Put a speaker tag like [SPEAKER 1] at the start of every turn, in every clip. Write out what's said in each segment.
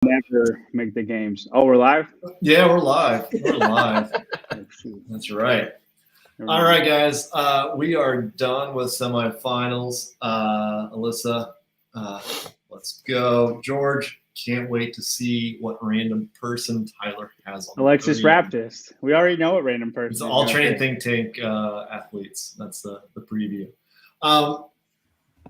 [SPEAKER 1] Never make the games. Oh, we're live?
[SPEAKER 2] Yeah, we're live. We're live.
[SPEAKER 1] Oh, shoot.
[SPEAKER 2] That's right.
[SPEAKER 1] Never
[SPEAKER 2] All
[SPEAKER 1] mind.
[SPEAKER 2] right, guys. We are done with semifinals. Alyssa, let's go. George, can't wait to see what random person Tyler has on.
[SPEAKER 1] Alexis
[SPEAKER 2] the podium.
[SPEAKER 1] Raptist. We already know what random person.
[SPEAKER 2] It's
[SPEAKER 1] is
[SPEAKER 2] all
[SPEAKER 1] gonna
[SPEAKER 2] training
[SPEAKER 1] pick.
[SPEAKER 2] think tank athletes. That's the preview. All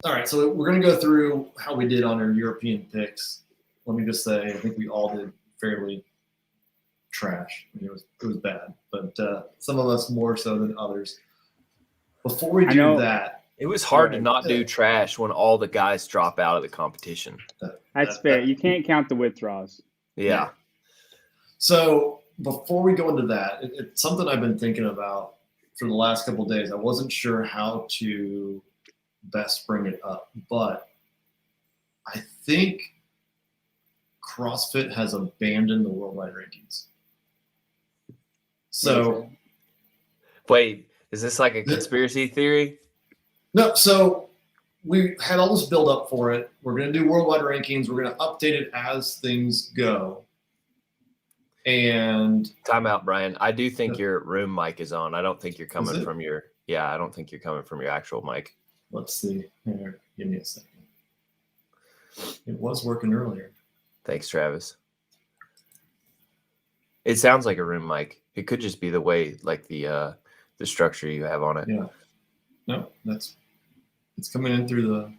[SPEAKER 2] right, so we're going to go through how we did on our European picks. Let me just say, I think we all did fairly trash. I mean, it was bad, but some of us more so than others. Before we do that,
[SPEAKER 3] it was hard to not do trash when all the guys drop out of the competition.
[SPEAKER 1] That's fair. You can't count the withdrawals.
[SPEAKER 3] Yeah.
[SPEAKER 2] So before we go into that, it's something I've been thinking about for the last couple of days. I wasn't sure how to best bring it up, but I think CrossFit has abandoned the worldwide rankings. So
[SPEAKER 3] wait, is this like a conspiracy theory?
[SPEAKER 2] No, so we had all this build up for it. We're going to do worldwide rankings. We're going to update it as things go. And
[SPEAKER 3] time out, Brian. I do think your room mic is on. I don't think you're coming from your I don't think you're coming from your actual mic.
[SPEAKER 2] Let's see. Here, give me a second. It was working earlier.
[SPEAKER 3] Thanks, Travis. It sounds like a room mic. It could just be the way, like the structure you have on it.
[SPEAKER 2] Yeah. No, it's coming in through the.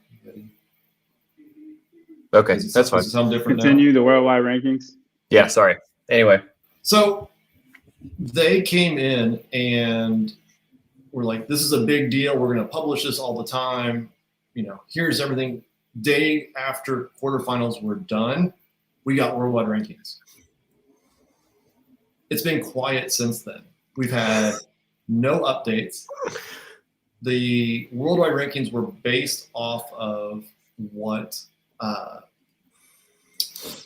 [SPEAKER 3] Okay, that's fine.
[SPEAKER 2] Sound different
[SPEAKER 1] Continue
[SPEAKER 2] now?
[SPEAKER 1] the worldwide rankings.
[SPEAKER 3] Yeah, sorry. Anyway.
[SPEAKER 2] So they came in and were like, this is a big deal. We're going to publish this all the time. You know, here's everything. Day after quarterfinals were done, we got worldwide rankings. It's been quiet since then. We've had no updates. The worldwide rankings were based off of what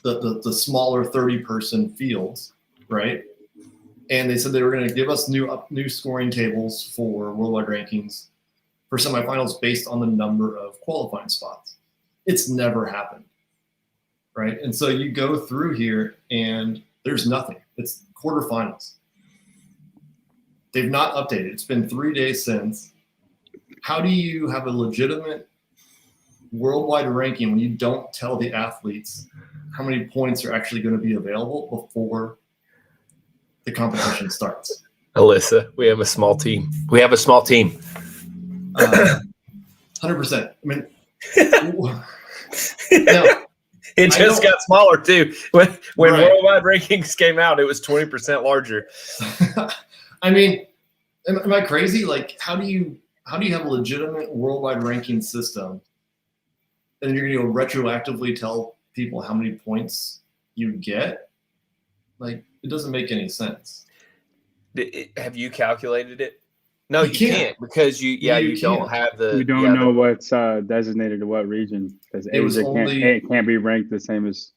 [SPEAKER 2] the smaller 30-person fields, right? And they said they were going to give us new scoring tables for worldwide rankings for semifinals based on the number of qualifying spots. It's never happened, right? And so you go through here and there's nothing. It's quarterfinals. They've not updated. It's been 3 days since. How do you have a legitimate worldwide ranking when you don't tell the athletes how many points are actually going to be available before the competition starts?
[SPEAKER 3] Alyssa, we have a small team.
[SPEAKER 2] 100%. I mean,
[SPEAKER 3] it just got smaller too. When
[SPEAKER 2] Right.
[SPEAKER 3] worldwide rankings came out, it was 20% larger.
[SPEAKER 2] I mean, am I crazy? Like, how do you have a legitimate worldwide ranking system, and you're going to retroactively tell people how many points you get? Like, it doesn't make any sense.
[SPEAKER 3] Have you calculated it? No, you
[SPEAKER 2] can't.
[SPEAKER 3] can't because you don't have the.
[SPEAKER 1] We don't know what's designated to what region because it can't be ranked the same as,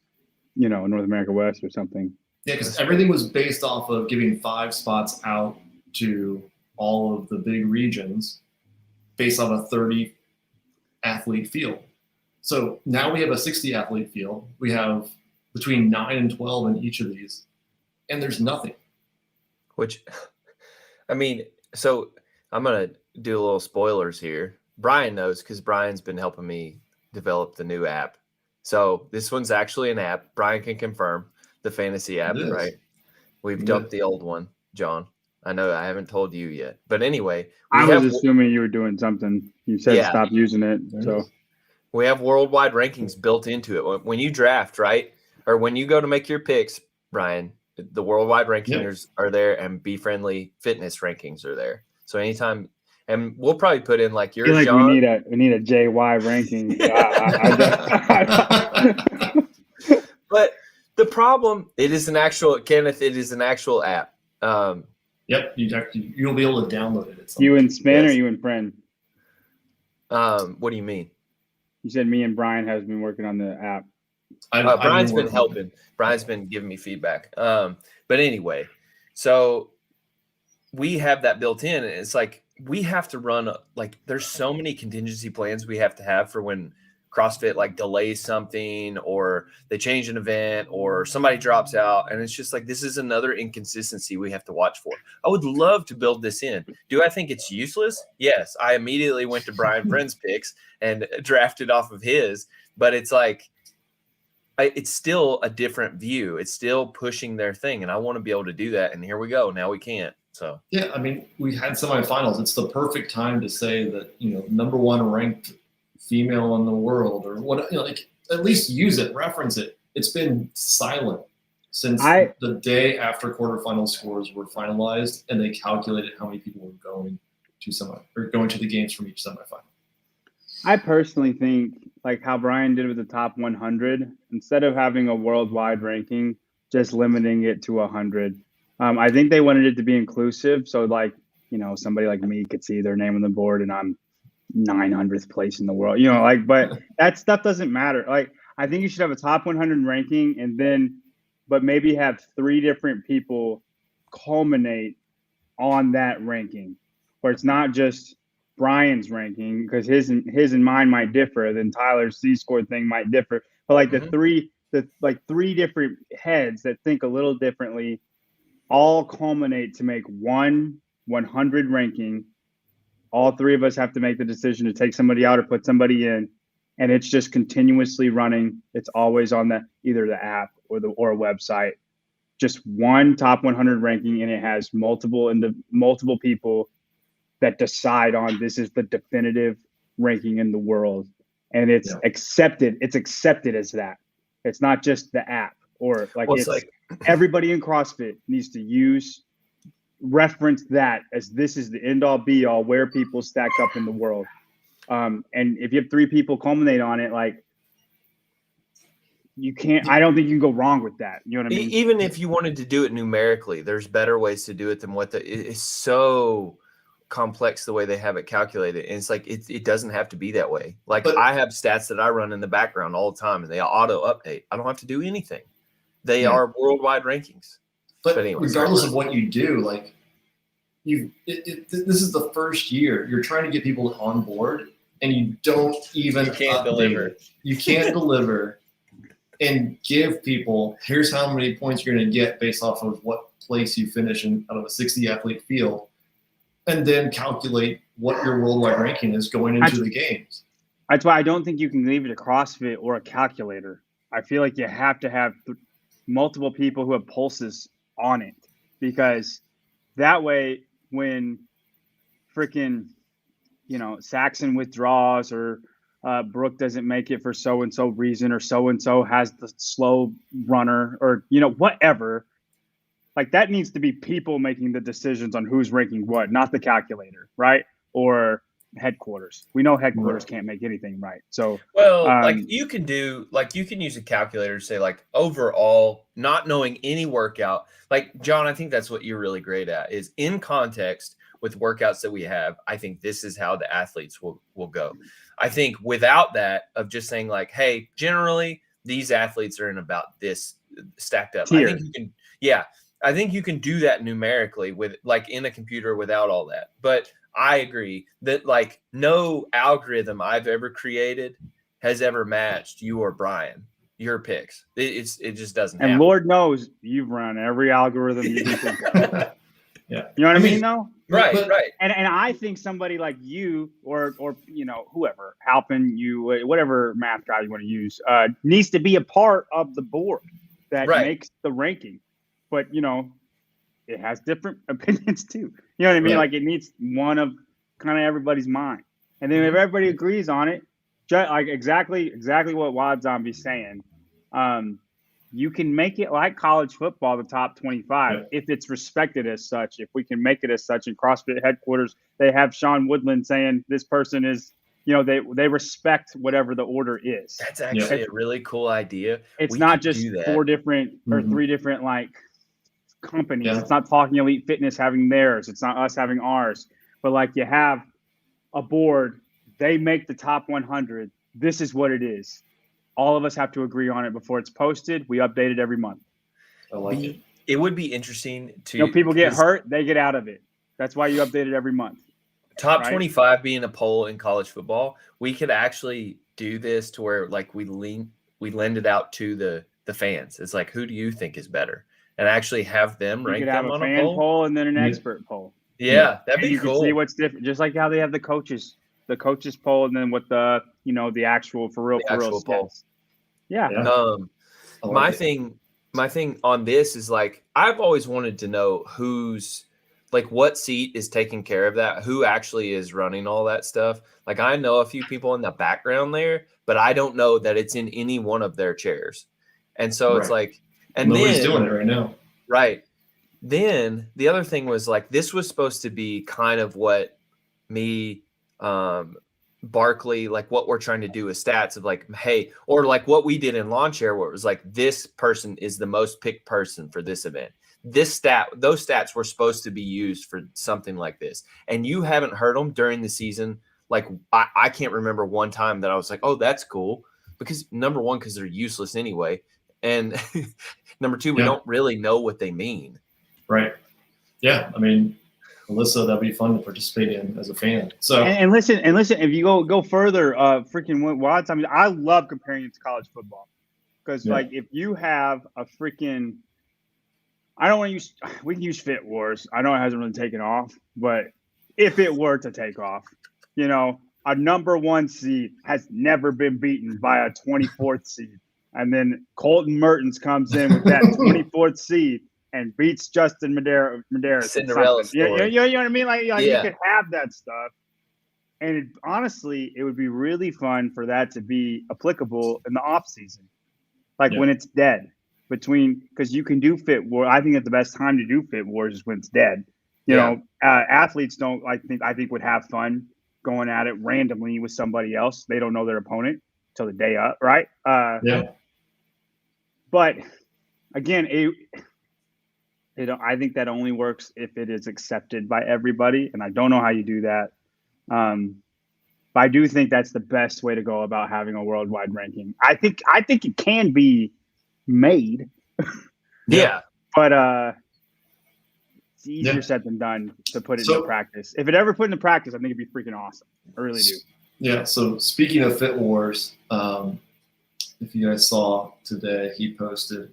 [SPEAKER 1] North America West or something.
[SPEAKER 2] Yeah, because everything was based off of giving 5 spots out to all of the big regions based on a 30 athlete field. So now we have a 60 athlete field. We have between 9 and 12 in each of these, and there's nothing.
[SPEAKER 3] Which, I mean, so I'm going to do a little spoilers here. Brian knows because Brian's been helping me develop the new app. So this one's actually an app. Brian can confirm the fantasy app, right? We've dumped the old one, John. I know I haven't told you yet. But anyway.
[SPEAKER 1] I was assuming you were doing something. You said stop using it. So
[SPEAKER 3] we have worldwide rankings built into it. When you draft, right? Or when you go to make your picks, Brian, the worldwide rankings are there and Be Friendly fitness rankings are there. So anytime, and we'll probably put in like yours, John.
[SPEAKER 1] We need a JY ranking.
[SPEAKER 3] But the problem, it is an actual app.
[SPEAKER 2] Yep, you'll be able to download it.
[SPEAKER 1] You and Spin or you and Friend?
[SPEAKER 3] What do you mean?
[SPEAKER 1] You said me and Brian has been working on the app.
[SPEAKER 3] Brian's been helping. Brian's been giving me feedback. But anyway, so we have that built in, and it's like we have to run there's so many contingency plans we have to have for when CrossFit like delays something, or they change an event, or somebody drops out, and it's just like this is another inconsistency we have to watch for. I would love to build this in. Do I think it's useless? Yes. I immediately went to Brian Friend's picks and drafted off of his, but it's like it's still a different view. It's still pushing their thing, and I want to be able to do that. And here we go. Now we can't. So
[SPEAKER 2] yeah, I mean, we had semifinals. It's the perfect time to say that, you know, number one ranked female in the world, or what, you know, like at least use it, reference it. It's been silent since the day after quarterfinal scores were finalized, and they calculated how many people were going to the games from each semifinal.
[SPEAKER 1] I personally think, like how Brian did with the top 100, instead of having a worldwide ranking, just limiting it to 100. I think they wanted it to be inclusive. So like, you know, somebody like me could see their name on the board and I'm 900th place in the world, you know, like, but that stuff doesn't matter. Like, I think you should have a top 100 ranking, and then, but maybe have 3 different people culminate on that ranking, where it's not just Brian's ranking, because his and mine might differ. Then Tyler's C-score thing might differ, but like the three different heads that think a little differently all culminate to make one 100 ranking. All 3 of us have to make the decision to take somebody out or put somebody in, and it's just continuously running. It's always on either the app or a website. Just one top 100 ranking, and it has multiple people that decide on this is the definitive ranking in the world, and it's accepted. It's accepted as that. It's not just the app, or like, it's like everybody in CrossFit needs to reference that as this is the end all be all where people stack up in the world. And if you have 3 people culminate on it, like, you can't, I don't think you can go wrong with that. You know what I mean?
[SPEAKER 3] Even if you wanted to do it numerically, there's better ways to do it than it's so complex the way they have it calculated. And it's like, it doesn't have to be that way. Like, I have stats that I run in the background all the time, and they auto update. I don't have to do anything. They are worldwide rankings.
[SPEAKER 2] But anyways, regardless of what you do, like, this is the first year you're trying to get people on board, and you don't even deliver. You can't deliver and give people, here's how many points you're going to get based off of what place you finish in out of a 60 athlete field, and then calculate what your worldwide ranking is going into the games.
[SPEAKER 1] That's why I don't think you can leave it a CrossFit or a calculator. I feel like you have to have multiple people who have pulses on it, because that way, when freaking, you know, Saxon withdraws, or Brooke doesn't make it for so-and-so reason, or so-and-so has the slow runner, or, you know, whatever, like, that needs to be people making the decisions on who's ranking what, not the calculator, right? Or headquarters. We know headquarters can't make anything right. So,
[SPEAKER 3] like, you can use a calculator to say, like, overall, not knowing any workout. Like, John, I think that's what you're really great at, is in context with workouts that we have. I think this is how the athletes will go. I think without that, of just saying, like, hey, generally these athletes are in about this stacked up.
[SPEAKER 1] Tier.
[SPEAKER 3] I think you can, I think you can do that numerically with, like, in a computer without all that. But I agree that, like, no algorithm I've ever created has ever matched you or Brian, your picks. It just doesn't happen.
[SPEAKER 1] And Lord knows you've run every algorithm you can think of.
[SPEAKER 2] Yeah.
[SPEAKER 1] You know what I mean, though?
[SPEAKER 3] Right.
[SPEAKER 1] And I think somebody like you, or you know, whoever, Halpin, you, whatever math guy you want to use, needs to be a part of the board that makes the ranking. But, you know, it has different opinions too. You know what I mean? Like, it needs one of kind of everybody's mind. And then if everybody agrees on it, like exactly what Wad Zombie's saying, you can make it like college football, the top 25, if it's respected as such. If we can make it as such in CrossFit headquarters, they have Sean Woodland saying this person is, you know, they respect whatever the order is.
[SPEAKER 3] That's actually a really cool idea.
[SPEAKER 1] It's not just 4 different or 3 different, like, companies. Yeah. It's not Talking Elite Fitness having theirs. It's not us having ours. But, like, you have a board. They make the top 100. This is what it is. All of us have to agree on it before it's posted. We update it every month.
[SPEAKER 2] I like it.
[SPEAKER 3] It would be interesting to,
[SPEAKER 1] you know, people get hurt, they get out of it. That's why you update it every month.
[SPEAKER 3] Top 25 being a poll in college football, we could actually do this to where like we lend it out to the fans. It's like, who do you think is better? And actually have them
[SPEAKER 1] You
[SPEAKER 3] rank
[SPEAKER 1] could have
[SPEAKER 3] them
[SPEAKER 1] a
[SPEAKER 3] on a
[SPEAKER 1] fan
[SPEAKER 3] poll.
[SPEAKER 1] poll and then an expert poll.
[SPEAKER 3] Yeah, that'd
[SPEAKER 1] And
[SPEAKER 3] be
[SPEAKER 1] you
[SPEAKER 3] cool.
[SPEAKER 1] can see what's different, just like how they have the coaches poll, and then what the the actual for real
[SPEAKER 3] actual poll.
[SPEAKER 1] stats. Yeah.
[SPEAKER 3] My thing on this is like, I've always wanted to know who's like, what seat is taking care of that, who actually is running all that stuff. Like, I know a few people in the background there, but I don't know that it's in any one of their chairs. And so it's like, and
[SPEAKER 2] nobody's
[SPEAKER 3] then,
[SPEAKER 2] doing it right now.
[SPEAKER 3] Right. Then the other thing was like, this was supposed to be kind of what me, Barkley, like what we're trying to do with stats of like, hey, or like what we did in lawn chair, where it was like, this person is the most picked person for this event. Those stats were supposed to be used for something like this. And you haven't heard them during the season. Like, I can't remember one time that I was like, oh, that's cool. Because number one, because they're useless anyway. And number two, we don't really know what they mean.
[SPEAKER 2] Right. Yeah. I mean, Alyssa, that'd be fun to participate in as a fan. So
[SPEAKER 1] and listen, if you go further, freaking Watts. I mean, I love comparing it to college football because like if you have a freaking, we can use Fit Wars. I know it hasn't really taken off, but if it were to take off, a number 1 seed has never been beaten by a 24th seed, and then Colton Mertens comes in with that 24th seed and beats Justin Medeiros.
[SPEAKER 3] Cinderella story.
[SPEAKER 1] You know what I mean? Like you could have that stuff. And honestly, it would be really fun for that to be applicable in the off season. Like when it's dead because you can do Fit Wars. I think that the best time to do Fit Wars is when it's dead. You know, athletes don't, I think would have fun going at it randomly with somebody else. They don't know their opponent till the day up. Right. But again, I think that only works if it is accepted by everybody, and I don't know how you do that. But I do think that's the best way to go about having a worldwide ranking. I think it can be made. But it's easier said than done to put it into practice. If it ever put into practice, I think it'd be freaking awesome. I really do.
[SPEAKER 2] Yeah. So speaking of Fit Wars, if you guys saw today, he posted.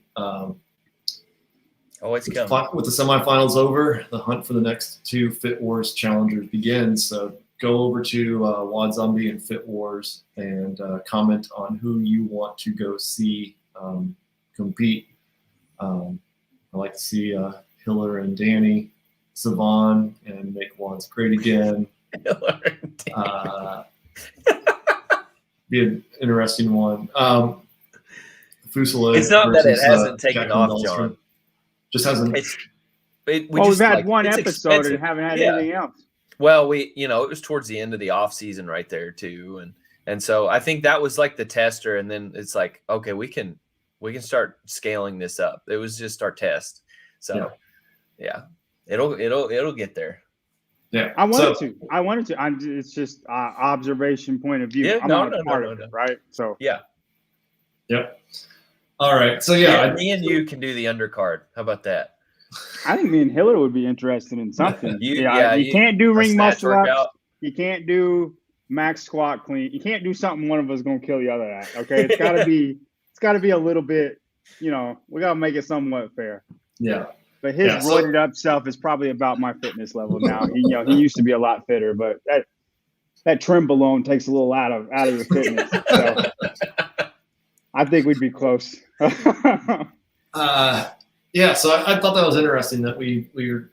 [SPEAKER 3] It's coming.
[SPEAKER 2] With the semifinals over, the hunt for the next 2 Fit Wars challengers begins. So go over to Wad Zombie and Fit Wars and comment on who you want to go see compete. I like to see Hiller and Danny, Savon, and make Wands great again. Be an interesting one. Fuselier.
[SPEAKER 3] It's not that it hasn't taken off, John.
[SPEAKER 2] Just hasn't.
[SPEAKER 1] We've had one episode and haven't had anything else.
[SPEAKER 3] Well, it was towards the end of the off season right there too, and so I think that was like the tester, and then it's like, okay, we can start scaling this up. It was just our test, so it'll get there.
[SPEAKER 2] Yeah,
[SPEAKER 1] I wanted to. It's just observation point of view. I'm not a part of it, right? So
[SPEAKER 2] Yep. All right. So
[SPEAKER 1] me
[SPEAKER 3] and you can do the undercard. How about that?
[SPEAKER 1] I think me and Hiller would be interested in something. You can't do ring muscle ups. You can't do max squat clean. You can't do something one of us gonna kill the other at. Okay, it's gotta be a little bit. We gotta make it somewhat fair.
[SPEAKER 2] Yeah.
[SPEAKER 1] But his roided up self is probably about my fitness level now. He used to be a lot fitter, but that trim balloon takes a little out of the fitness. So I think we'd be close.
[SPEAKER 2] So I thought that was interesting that we were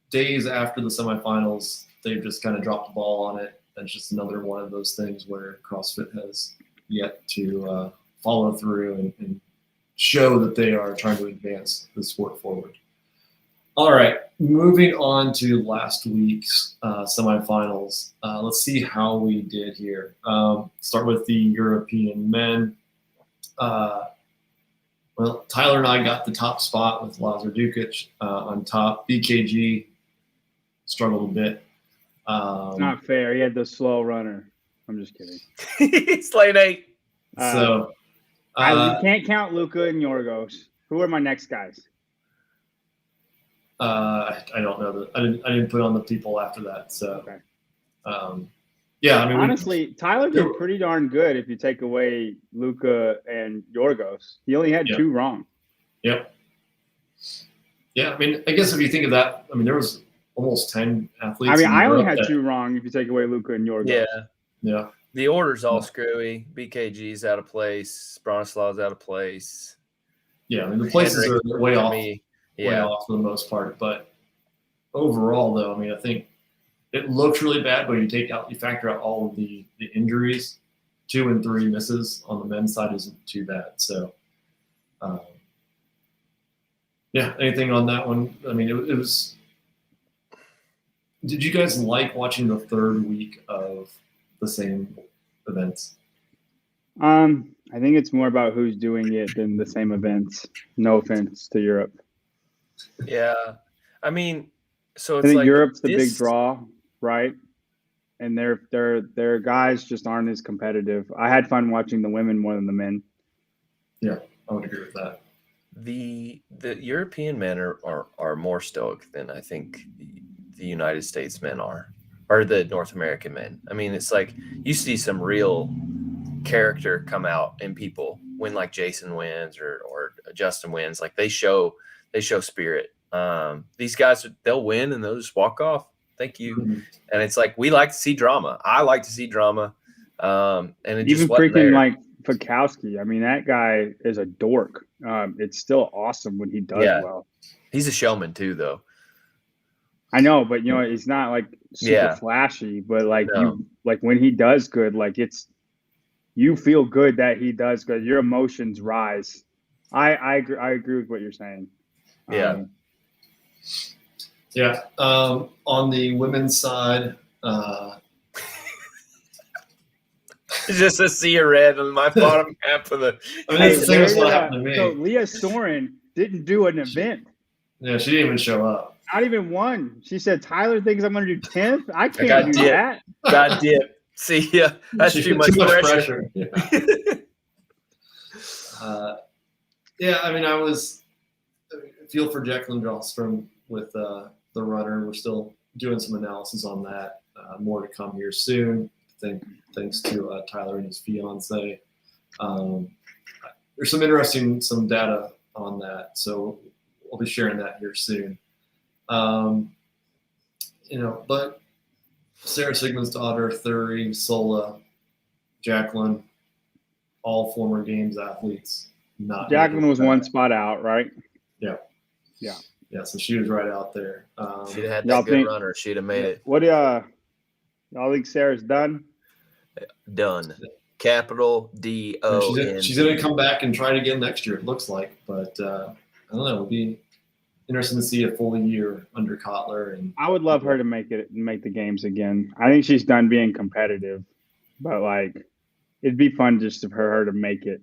[SPEAKER 2] days after the semifinals, they've just kind of dropped the ball on it. That's just another one of those things where CrossFit has yet to follow through and show that they are trying to advance the sport forward. All right, moving on to last week's semifinals. Let's see how we did here. Start with the European men. Well, Tyler and I got the top spot with Lazar Dukic on top. BKG struggled a bit.
[SPEAKER 1] It's not fair. He had the slow runner. I'm just kidding.
[SPEAKER 3] It's late 8.
[SPEAKER 2] So
[SPEAKER 1] you can't count Luca and Yorgos. Who are my next guys?
[SPEAKER 2] I don't know. I didn't put on the people after that. So,
[SPEAKER 1] okay.
[SPEAKER 2] Yeah, I mean,
[SPEAKER 1] honestly, Tyler did pretty darn good if you take away Luca and Yorgos. He only had 2 wrong.
[SPEAKER 2] Yep. Yeah, I mean, I guess if you think of that, I mean, there was almost 10 athletes.
[SPEAKER 1] I mean, I only had 2 wrong if you take away Luca and Yorgos.
[SPEAKER 3] Yeah.
[SPEAKER 2] Yeah.
[SPEAKER 3] The order's all screwy. BKG's out of place. Bronislav's out of place.
[SPEAKER 2] Yeah, I mean, the places are way off for the most part. But overall, though, I mean, I think it looks really bad, but you factor out all of the injuries. 2 and 3 misses on the men's side isn't too bad. So, yeah, anything on that one? I mean, it was. Did you guys like watching the 3rd week of the same events?
[SPEAKER 1] I think it's more about who's doing it than the same events. No offense to Europe.
[SPEAKER 3] Yeah, I mean, so it's
[SPEAKER 1] I think
[SPEAKER 3] like
[SPEAKER 1] Europe's the big draw, right? And their guys just aren't as competitive. I had fun watching the women more than the men.
[SPEAKER 2] Yeah, I would agree with that.
[SPEAKER 3] The European men are more stoic than I think the United States men are, or the North American men. I mean, it's like you see some real character come out in people when like Jason wins or Justin wins. Like they show spirit. These guys, they'll win and they'll just walk off. Thank you.
[SPEAKER 2] Mm-hmm.
[SPEAKER 3] And it's like we like to see drama. I like to see drama. And it
[SPEAKER 1] even
[SPEAKER 3] just wasn't
[SPEAKER 1] freaking
[SPEAKER 3] there.
[SPEAKER 1] like Fikowski. I mean, that guy is a dork. It's still awesome when he does well.
[SPEAKER 3] He's a showman too, though.
[SPEAKER 1] I know, but you know, he's not like super flashy. But like when he does good, like you feel good that he does good. Your emotions rise. I agree with what you're saying.
[SPEAKER 3] Yeah.
[SPEAKER 2] Yeah. On the women's side,
[SPEAKER 3] just a sea of red on my bottom half of the.
[SPEAKER 2] I mean, that's the same as what happened to me.
[SPEAKER 1] So Leah Soren didn't do an event.
[SPEAKER 2] Yeah, she didn't even show up.
[SPEAKER 1] Not even one. She said, "Tyler thinks I'm going to do 10th. I can't do that."
[SPEAKER 3] God dip. See ya. That's too much pressure.
[SPEAKER 2] Yeah. Yeah, I mean, I feel for Jacqueline Dahlstrom with the runner. We're still doing some analysis on that. More to come here soon. Thanks to Tyler and his fiance. There's some data on that, so I'll be sharing that here soon. But Sarah Sigmundsdottir, Thury, Sola, Jacqueline, all former games athletes.
[SPEAKER 1] Jacqueline was one spot out, right?
[SPEAKER 2] Yeah, so she was right out there.
[SPEAKER 3] She'd have had that good runner. She'd have made it.
[SPEAKER 1] What y'all think Sarah's done?
[SPEAKER 3] Done. Capital D-O-N.
[SPEAKER 2] She's going to come back and try it again next year, it looks like. But I don't know. It'll be interesting to see a full year under Kotler. And
[SPEAKER 1] I would love her to make the games again. I think she's done being competitive, but like it'd be fun just for her to make it.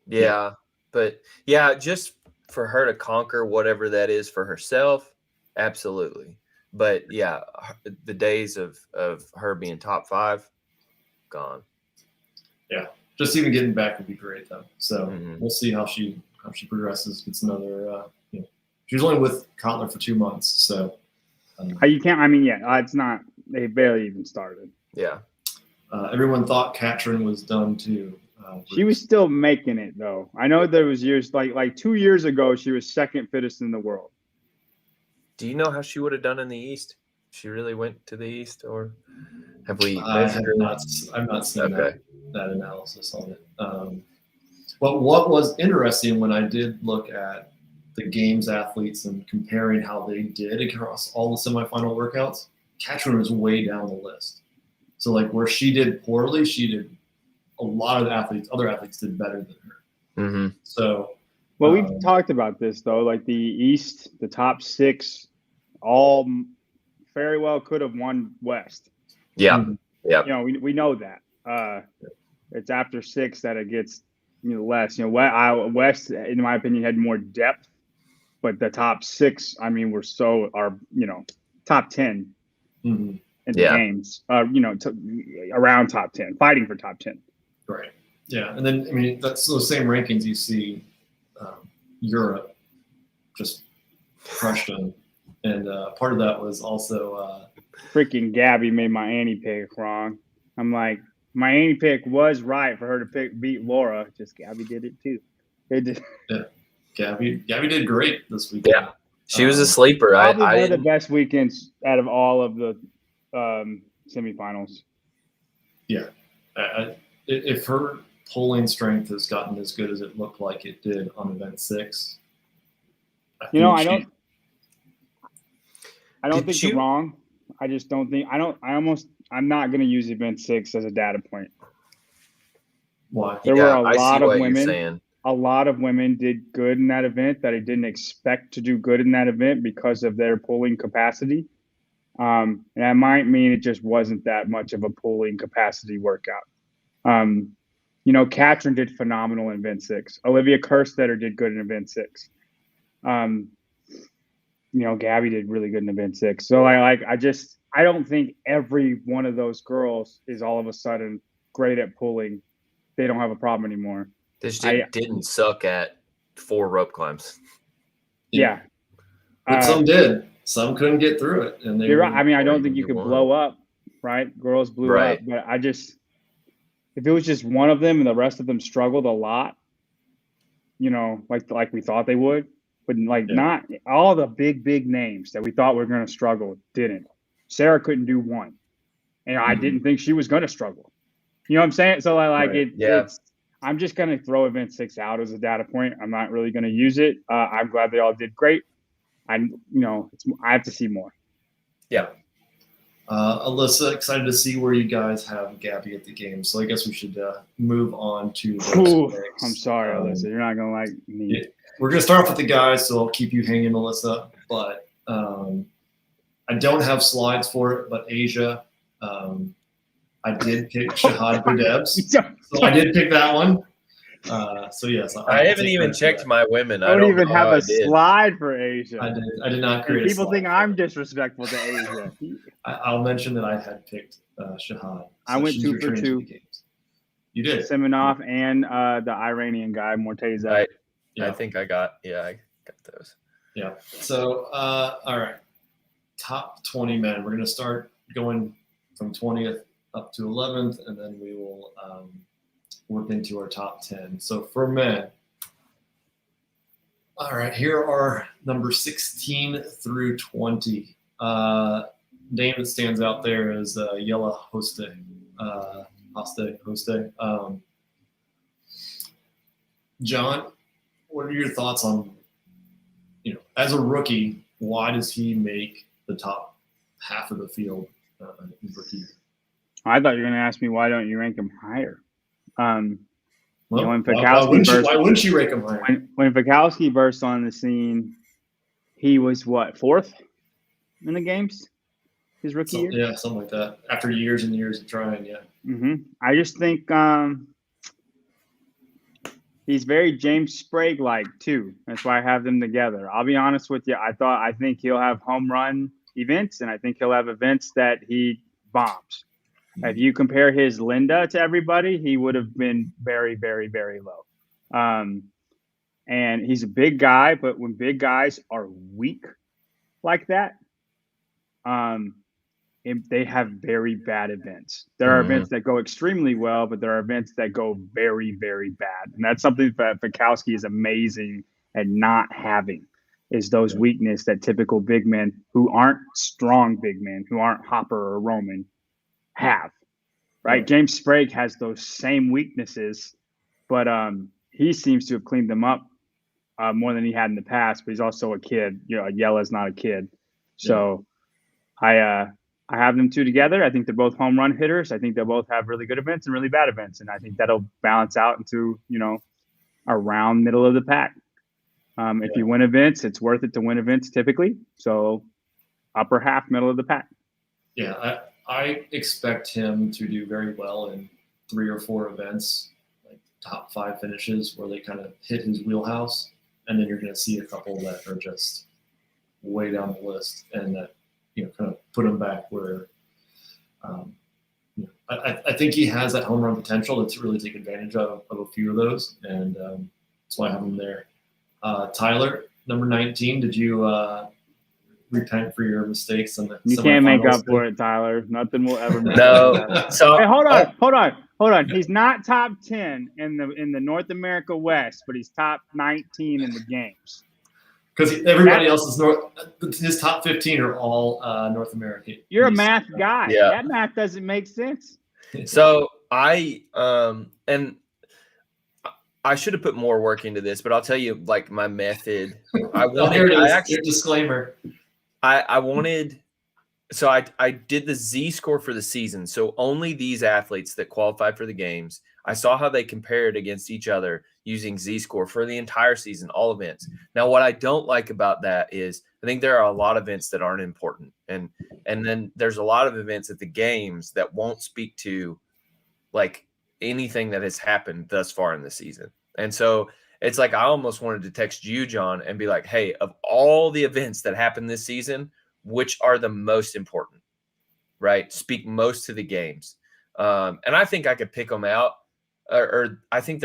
[SPEAKER 3] Yeah, but yeah, just for her to conquer whatever that is for herself, absolutely. But yeah, the days of her being top 5, gone.
[SPEAKER 2] Yeah, just even getting back would be great though. So we'll see how she progresses. Gets another. She was only with Kotler for 2 months, so.
[SPEAKER 1] You can't. I mean, it's not. They barely even started.
[SPEAKER 3] Yeah.
[SPEAKER 2] Everyone thought Katrin was done too.
[SPEAKER 1] She was still making it though. I know there was years like 2 years ago she was second fittest in the world.
[SPEAKER 3] Do you know how she would have done in the East? She really went to the East, or have we?
[SPEAKER 2] I've not seen that analysis on it. But what was interesting when I did look at the games athletes and comparing how they did across all the semifinal workouts, Katrin was way down the list. So like where she did poorly, she did a lot of other athletes did better than her.
[SPEAKER 3] Mm-hmm.
[SPEAKER 2] So,
[SPEAKER 1] well, we've talked about this though. Like the East, the top 6, all very well could have won West.
[SPEAKER 3] Yeah, yeah.
[SPEAKER 1] You know, we know that. It's after 6 that it gets less. West, in my opinion, had more depth, but the top 6, I mean, were top 10 in the games. Around top 10, fighting for top 10.
[SPEAKER 2] Right. Yeah, and then I mean that's those same rankings you see. Europe just crushed them, and part of that was also
[SPEAKER 1] freaking Gabby made my Annie pick wrong. I'm like, my Amy pick was right for her to beat Laura. Just Gabby did it too. It just
[SPEAKER 2] Gabby did great this weekend.
[SPEAKER 3] Yeah, she was a sleeper.
[SPEAKER 1] Probably
[SPEAKER 3] I
[SPEAKER 1] one of the
[SPEAKER 3] didn't.
[SPEAKER 1] best weekends out of all of the semifinals.
[SPEAKER 2] Yeah, if her pulling strength has gotten as good as it looked like it did on event 6, I don't
[SPEAKER 3] Did
[SPEAKER 1] think you're wrong. I just don't think I'm not going to use event 6 as a data point.
[SPEAKER 2] Why?
[SPEAKER 1] There were a
[SPEAKER 3] I see
[SPEAKER 1] lot of
[SPEAKER 3] what you're
[SPEAKER 1] women.
[SPEAKER 3] saying.
[SPEAKER 1] A lot of women did good in that event that I didn't expect to do good in that event because of their pulling capacity. And that might mean it just wasn't that much of a pulling capacity workout. Katrin did phenomenal in event 6. Olivia Kerstetter did good in event 6. Gabby did really good in event 6. So I don't think every one of those girls is all of a sudden great at pulling. They don't have a problem anymore.
[SPEAKER 3] This chick didn't suck at 4 rope climbs.
[SPEAKER 1] Yeah.
[SPEAKER 2] But some did. Some couldn't get through it. And
[SPEAKER 1] you're right. I mean, I don't think you could blow up, right? Girls blew up. But if it was just one of them and the rest of them struggled a lot, like we thought they would, but not all the big names that we thought were going to struggle didn't. Sarah couldn't do one. And I didn't think she was going to struggle. You know what I'm saying? So it's, I'm just going to throw event 6 out as a data point. I'm not really going to use it. I'm glad they all did great. I have to see more.
[SPEAKER 2] Yeah. Alyssa, excited to see where you guys have Gabby at the game. So I guess we should move on to those picks.
[SPEAKER 1] I'm sorry, Alyssa. You're not going to like me.
[SPEAKER 2] Yeah. We're going to start off with the guys, so I'll keep you hanging, Alyssa. But I don't have slides for it, but Asia, I did pick Shahad Budebs. So I did pick that one. So yes,
[SPEAKER 3] I haven't even checked my women.
[SPEAKER 1] I don't even have a slide for Asia.
[SPEAKER 2] I did not create.
[SPEAKER 1] People think I'm disrespectful to Asia.
[SPEAKER 2] I'll mention that I had picked Shahad. So
[SPEAKER 1] I went 2 for 2.
[SPEAKER 2] You did.
[SPEAKER 1] Simonov and the Iranian guy Morteza.
[SPEAKER 3] I think I got those.
[SPEAKER 2] Yeah. So all right, top 20 men. We're gonna start going from 20th up to 11th, and then we will work into our top 10. So for men, all right, here are number 16 through 20. Name that stands out there is Yella Hoste. John, what are your thoughts on, as a rookie, why does he make the top half of the field in rookie?
[SPEAKER 1] I thought you were going to ask me, why don't you rank him higher? When
[SPEAKER 2] why wouldn't you rank him higher?
[SPEAKER 1] When Fikowski burst on the scene, he was what, 4th in the games? His rookie year?
[SPEAKER 2] Yeah, something like that. After years and years of trying, yeah.
[SPEAKER 1] Mm-hmm. I just think he's very James Sprague-like too. That's why I have them together. I'll be honest with you. I think he'll have home run events, and I think he'll have events that he bombs. If you compare his Linda to everybody, he would have been very, very, very low. And he's a big guy, but when big guys are weak like that, they have very bad events. There are events that go extremely well, but there are events that go very, very bad. And that's something that Fikowski is amazing at not having, is those weakness that typical big men who aren't strong big men, who aren't Hopper or Roman, have. Right? James Sprague has those same weaknesses, but he seems to have cleaned them up more than he had in the past, but he's also a kid. Yella's not a kid. So I have them two together. I think they're both home run hitters. I think they'll both have really good events and really bad events. And I think that'll balance out into, around middle of the pack. If you win events, it's worth it to win events typically. So upper half, middle of the pack.
[SPEAKER 2] Yeah, I expect him to do very well in 3 or 4 events, like top 5 finishes where they kind of hit his wheelhouse. And then you're going to see a couple that are just way down the list and that, kind of put him back where I think he has that home run potential to really take advantage of a few of those. And that's why I have him there. Tyler, number 19, did you repent for your mistakes. And
[SPEAKER 1] you can't make up for it, Tyler. Nothing will ever make
[SPEAKER 3] No.
[SPEAKER 1] up for that.
[SPEAKER 3] So
[SPEAKER 1] Hey, hold on. He's not top 10 in the North America West, but he's top 19 in the games.
[SPEAKER 2] Because everybody else is his top 15 are all North American.
[SPEAKER 1] You're a math guy.
[SPEAKER 3] Yeah.
[SPEAKER 1] That math doesn't make sense.
[SPEAKER 3] So I and I should have put more work into this, but I'll tell you like my method.
[SPEAKER 2] Disclaimer.
[SPEAKER 3] I wanted, so I did the Z-score for the season. So only these athletes that qualified for the games, I saw how they compared against each other using Z-score for the entire season, all events. Now, what I don't like about that is I think there are a lot of events that aren't important. And then there's a lot of events at the games that won't speak to like anything that has happened thus far in the season. And so it's like I almost wanted to text you, John, and be like, hey, of all the events that happened this season, which are the most important, right? Speak most to the games. And I think I could pick them out, or I think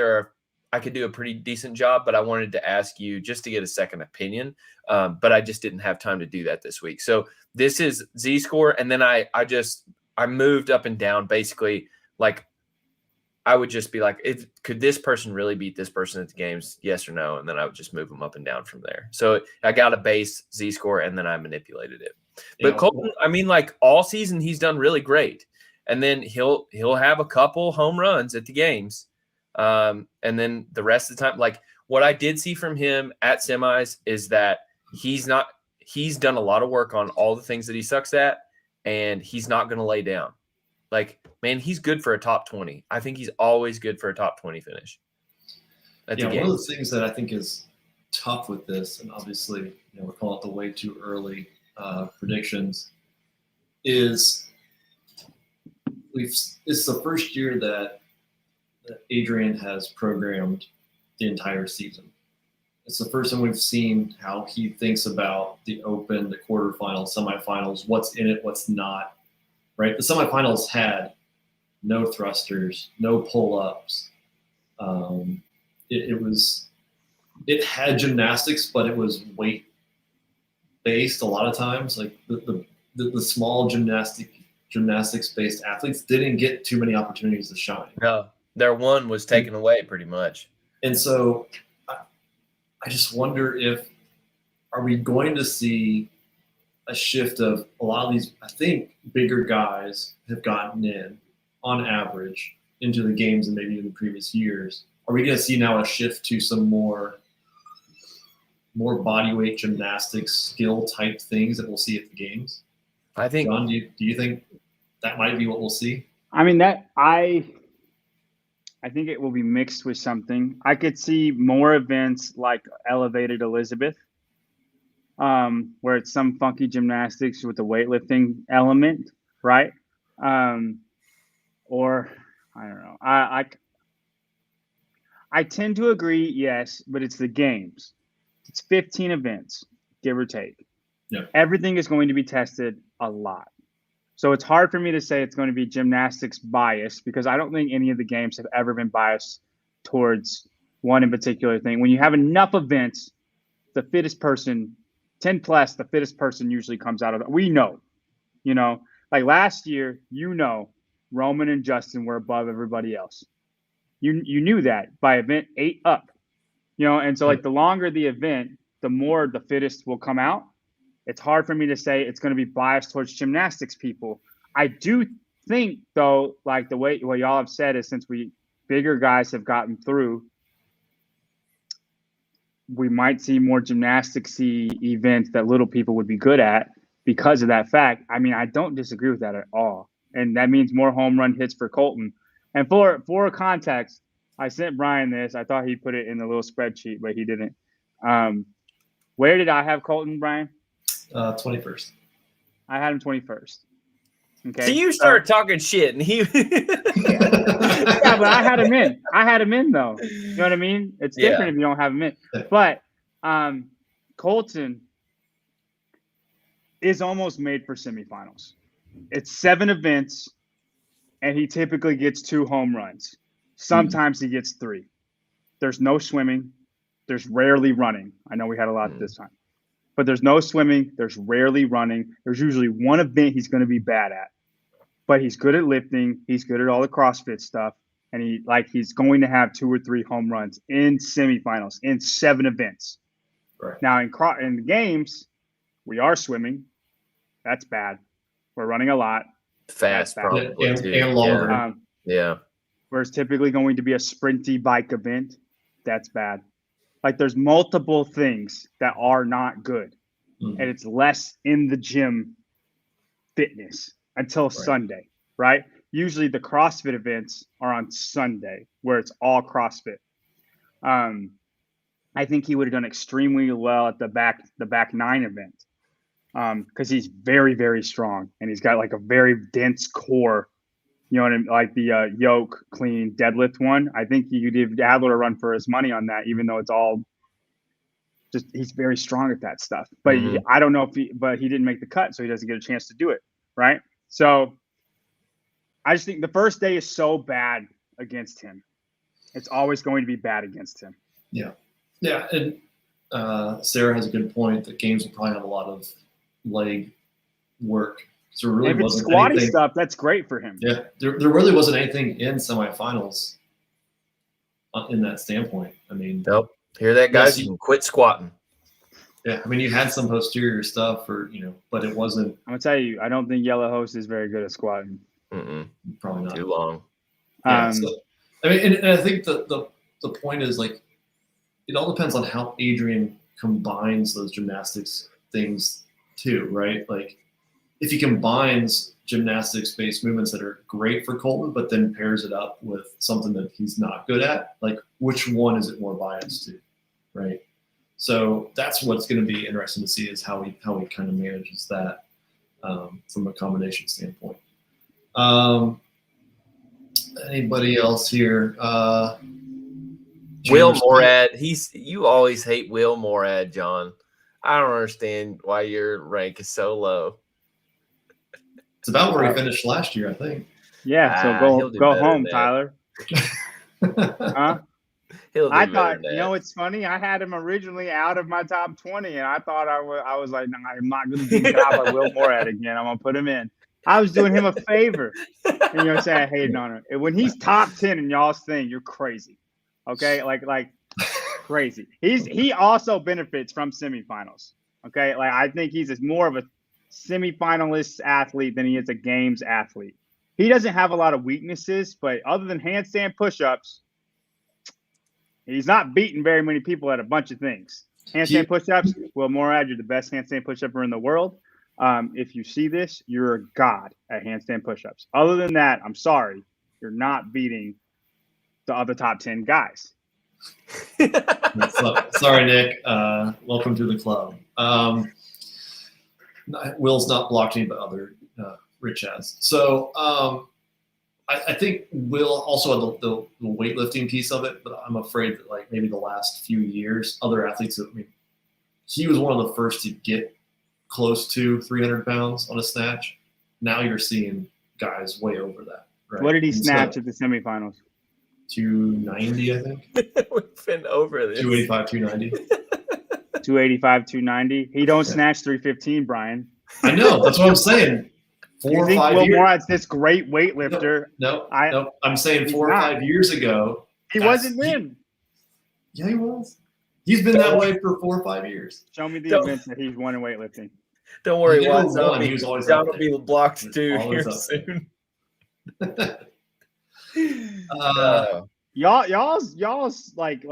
[SPEAKER 3] I could do a pretty decent job, but I wanted to ask you just to get a second opinion. But I just didn't have time to do that this week. So this is Z-score. And then I moved up and down basically. Like I would just be like, could this person really beat this person at the games? Yes or no. And then I would just move them up and down from there. So I got a base Z-score and then I manipulated it. But Colton, I mean, like all season, he's done really great. And then he'll have a couple home runs at the games. And then the rest of the time, like what I did see from him at semis is that he's done a lot of work on all the things that he sucks at, and he's not going to lay down. Like, man, he's good for a top 20. I think he's always good for a top 20 finish.
[SPEAKER 2] One of the things that I think is tough with this, and obviously, we're calling it the way too early predictions, is it's the first year that Adrian has programmed the entire season. It's the first time we've seen how he thinks about the Open, the quarterfinals, semifinals, what's in it, what's not. Right, the semifinals had no thrusters, no pull-ups. It had gymnastics, but it was weight-based a lot of times. Like the small gymnastics-based athletes didn't get too many opportunities to shine.
[SPEAKER 3] No, their one was taken away pretty much.
[SPEAKER 2] And so I just wonder are we going to see a shift of a lot of these, I think bigger guys have gotten in on average into the games and maybe in the previous years. Are we going to see now a shift to some more bodyweight gymnastics skill type things that we'll see at the games?
[SPEAKER 3] I think,
[SPEAKER 2] John, do you think that might be what we'll see?
[SPEAKER 1] I mean, I think it will be mixed with something. I could see more events like Elevated Elizabeth, where it's some funky gymnastics with the weightlifting element, right? Or I don't know. I tend to agree, yes, but it's the games. It's 15 events, give or take.
[SPEAKER 2] Yeah.
[SPEAKER 1] Everything is going to be tested a lot. So it's hard for me to say it's going to be gymnastics bias because I don't think any of the games have ever been biased towards one in particular thing. When you have enough events, the fittest person, 10 plus, the fittest person usually comes out of it. We know, like last year, Roman and Justin were above everybody else. You knew that by event 8 up, and so like the longer the event, the more the fittest will come out. It's hard for me to say it's going to be biased towards gymnastics people. I do think though, like the way what y'all have said is since bigger guys have gotten through, we might see more gymnastics-y events that little people would be good at because of that fact. I mean, I don't disagree with that at all. And that means more home run hits for Colton. And for context, I sent Brian this. I thought he put it in the little spreadsheet, but he didn't. Where did I have Colton, Brian?
[SPEAKER 2] 21st.
[SPEAKER 1] I had him 21st. Okay.
[SPEAKER 3] So you started talking shit and he
[SPEAKER 1] yeah, but I had him in. I had him in though. You know what I mean? It's different if you don't have him in. But Colton is almost made for semifinals. It's 7 events, and he typically gets 2 home runs. Sometimes he gets 3. There's no swimming. There's rarely running. I know we had a lot this time. but there's no swimming. There's rarely running. There's usually one event he's going to be bad at, but he's good at lifting. He's good at all the CrossFit stuff. And he's going to have 2 or 3 home runs in semifinals in 7 events.
[SPEAKER 2] Right.
[SPEAKER 1] Now in the games, we are swimming. That's bad. We're running a lot.
[SPEAKER 3] Fast, probably
[SPEAKER 2] and longer.
[SPEAKER 3] Yeah.
[SPEAKER 1] Whereas typically going to be a sprinty bike event. That's bad. Like there's multiple things that are not good. And it's less in the gym fitness until Sunday, right? Usually the CrossFit events are on Sunday where it's all CrossFit. I think he would have done extremely well at the back 9 event because he's very, very strong and he's got like a very dense core, you know what I mean? Like the yoke clean deadlift one. I think you could give Adler a run for his money on that, even though it's all just he's very strong at that stuff. But I don't know if he didn't make the cut, so he doesn't get a chance to do it, right? So I just think the first day is so bad against him. It's always going to be bad against him.
[SPEAKER 2] Yeah. Yeah. And Sarah has a good point that games will probably have a lot of leg work. So really
[SPEAKER 1] if it's squatty stuff, that's great for him.
[SPEAKER 2] Yeah. There really wasn't anything in semifinals in that standpoint. I mean,
[SPEAKER 3] nope. Hear that, guys? You can quit squatting.
[SPEAKER 2] Yeah. I mean, you had some posterior stuff but it wasn't.
[SPEAKER 1] I'm going to tell you, I don't think Yellow Host is very good at squatting.
[SPEAKER 2] Probably not.
[SPEAKER 3] Too long.
[SPEAKER 2] Yeah, I mean, and I think the point is like, it all depends on how Adrian combines those gymnastics things too, right? Like if he combines gymnastics-based movements that are great for Colton, but then pairs it up with something that he's not good at, like which one is it more biased to, right? So that's what's going to be interesting to see is how he kind of manages that from a combination standpoint. Anybody else here?
[SPEAKER 3] Will Morad. You always hate Will Morad, John. I don't understand why your rank is so low.
[SPEAKER 2] It's about where he finished last year, I think.
[SPEAKER 1] Yeah, so go home, Tyler. Huh? I thought, it's funny. I had him originally out of my top 20, and I thought I was like, nah, I'm not going to do the job like Will Morad again. I'm going to put him in. I was doing him a favor. And say I hated on him. And when he's top 10 in y'all's thing, you're crazy. Okay? Like crazy. He also benefits from semifinals. Okay? Like I think he's more of a semifinalist athlete than he is a games athlete. He doesn't have a lot of weaknesses, but other than handstand push-ups, he's not beating very many people at a bunch of things. Handstand push-ups, Will Morad, you're the best handstand push-upper in the world. If you see this, you're a god at handstand push-ups. Other than that, I'm sorry, you're not beating the other top 10 guys.
[SPEAKER 2] Sorry, Nick. Welcome to the club. Will's not blocked any, but other Rich has. So I think Will also had the weightlifting piece of it, but I'm afraid that like maybe the last few years, other athletes, he was one of the first to get close to 300 pounds on a snatch. Now you're seeing guys way over that. Right?
[SPEAKER 1] What did he snatch at the semifinals?
[SPEAKER 2] 290, I think.
[SPEAKER 3] We've been over this.
[SPEAKER 2] 285, 290.
[SPEAKER 1] 285, 290. He don't snatch 315, Brian.
[SPEAKER 2] I know. That's what I'm saying. 4 or 5 years. Will
[SPEAKER 1] Morad's this great weightlifter.
[SPEAKER 2] No. I'm saying 4 or 5 years ago.
[SPEAKER 1] He wasn't in.
[SPEAKER 2] Yeah, he was. He's been that way for 4 or 5 years.
[SPEAKER 1] Show me the events that he's won in weightlifting.
[SPEAKER 3] Don't worry, Watts.
[SPEAKER 2] He was always
[SPEAKER 3] John will be blocked too here soon.
[SPEAKER 1] Y'all's like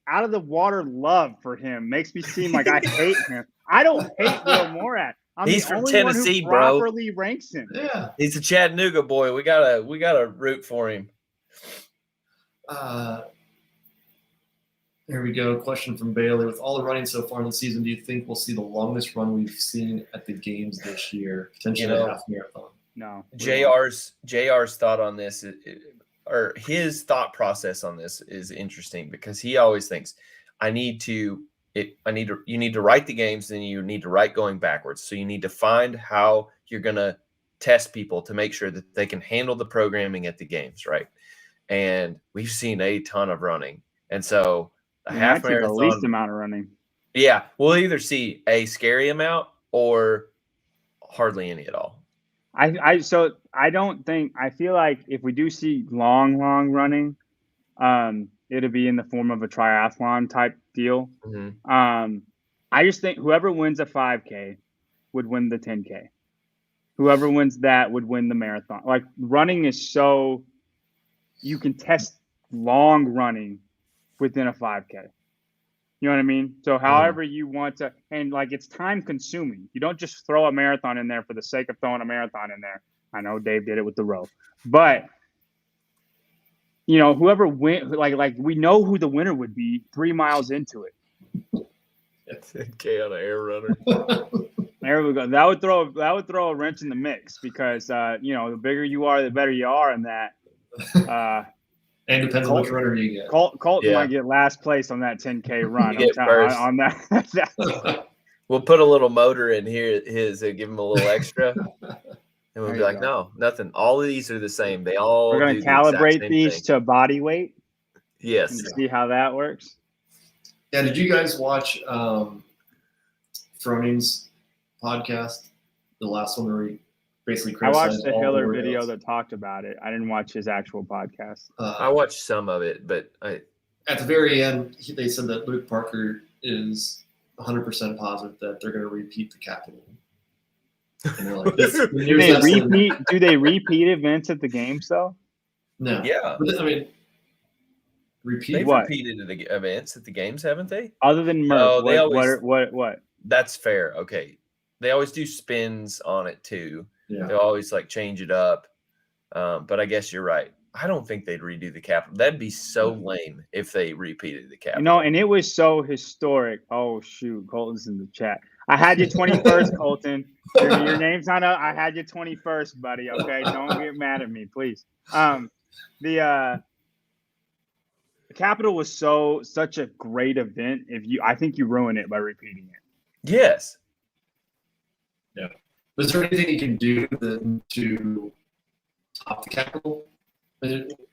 [SPEAKER 1] out of the water love for him makes me seem like I hate him. I don't hate Will Morad.
[SPEAKER 3] He's from Tennessee, bro.
[SPEAKER 1] Properly ranks him.
[SPEAKER 2] Yeah,
[SPEAKER 3] he's a Chattanooga boy. We gotta root for him.
[SPEAKER 2] There we go. Question from Bailey. With all the running so far in the season, do you think we'll see the longest run we've seen at the games this year? Potentially a half marathon.
[SPEAKER 1] No.
[SPEAKER 3] JR's thought on this, or his thought process on this is interesting because he always thinks, you need to write the games, then you need to write going backwards. So you need to find how you're going to test people to make sure that they can handle the programming at the games, right? And we've seen a ton of running. And so a half marathon,
[SPEAKER 1] the least amount of running.
[SPEAKER 3] Yeah, we'll either see a scary amount or hardly any at all.
[SPEAKER 1] So I don't think, I feel like if we do see long running, it'll be in the form of a triathlon type deal.
[SPEAKER 3] Mm-hmm.
[SPEAKER 1] I just think whoever wins a 5K would win the 10K. Whoever wins that would win the marathon. Like running is so, you can test long running within a 5K. You know what I mean? So however you want to, and like it's time consuming. You don't just throw a marathon in there for the sake of throwing a marathon in there. I know Dave did it with the row, but you know, whoever win, like we know who the winner would be 3 miles into it.
[SPEAKER 3] 10K on an air runner.
[SPEAKER 1] There we go. That would throw a wrench in the mix because you know, the bigger you are, the better you are in that.
[SPEAKER 2] And depends on which runner you get.
[SPEAKER 1] Colton might get last place on that 10K run. On that.
[SPEAKER 3] We'll put a little motor in here, his, and give him a little extra. And we'll be like, no, nothing. All of these are the same. They all.
[SPEAKER 1] We're going to calibrate these to body weight.
[SPEAKER 3] Yes.
[SPEAKER 1] And see how that works.
[SPEAKER 2] Yeah. Did you guys watch Fronin's podcast? The last one where he basically
[SPEAKER 1] I watched the Hiller video that talked about it. I didn't watch his actual podcast.
[SPEAKER 3] I watched some of it, but
[SPEAKER 2] at the very end, they said that Luke Parker is 100% positive that they're going to repeat the Capitol. And they're like,
[SPEAKER 1] do they repeat events at the games though?
[SPEAKER 2] No.
[SPEAKER 3] Yeah.
[SPEAKER 2] But, I mean,
[SPEAKER 3] they've repeated the events at the games, haven't they?
[SPEAKER 1] Other than Murph, what?
[SPEAKER 3] That's fair. Okay. They always do spins on it too.
[SPEAKER 2] Yeah.
[SPEAKER 3] They always like change it up. But I guess you're right. I don't think they'd redo the Capitol. That'd be so lame if they repeated the Capitol.
[SPEAKER 1] You know, and it was so historic. Oh shoot, Colton's in the chat. I had you 21st, Colton. Your name's not up. I had you 21st, buddy. Okay, don't get mad at me, please. The Capitol was such a great event. I think you ruined it by repeating it.
[SPEAKER 3] Yes.
[SPEAKER 2] Yeah. Is there anything you can do to top the Capitol?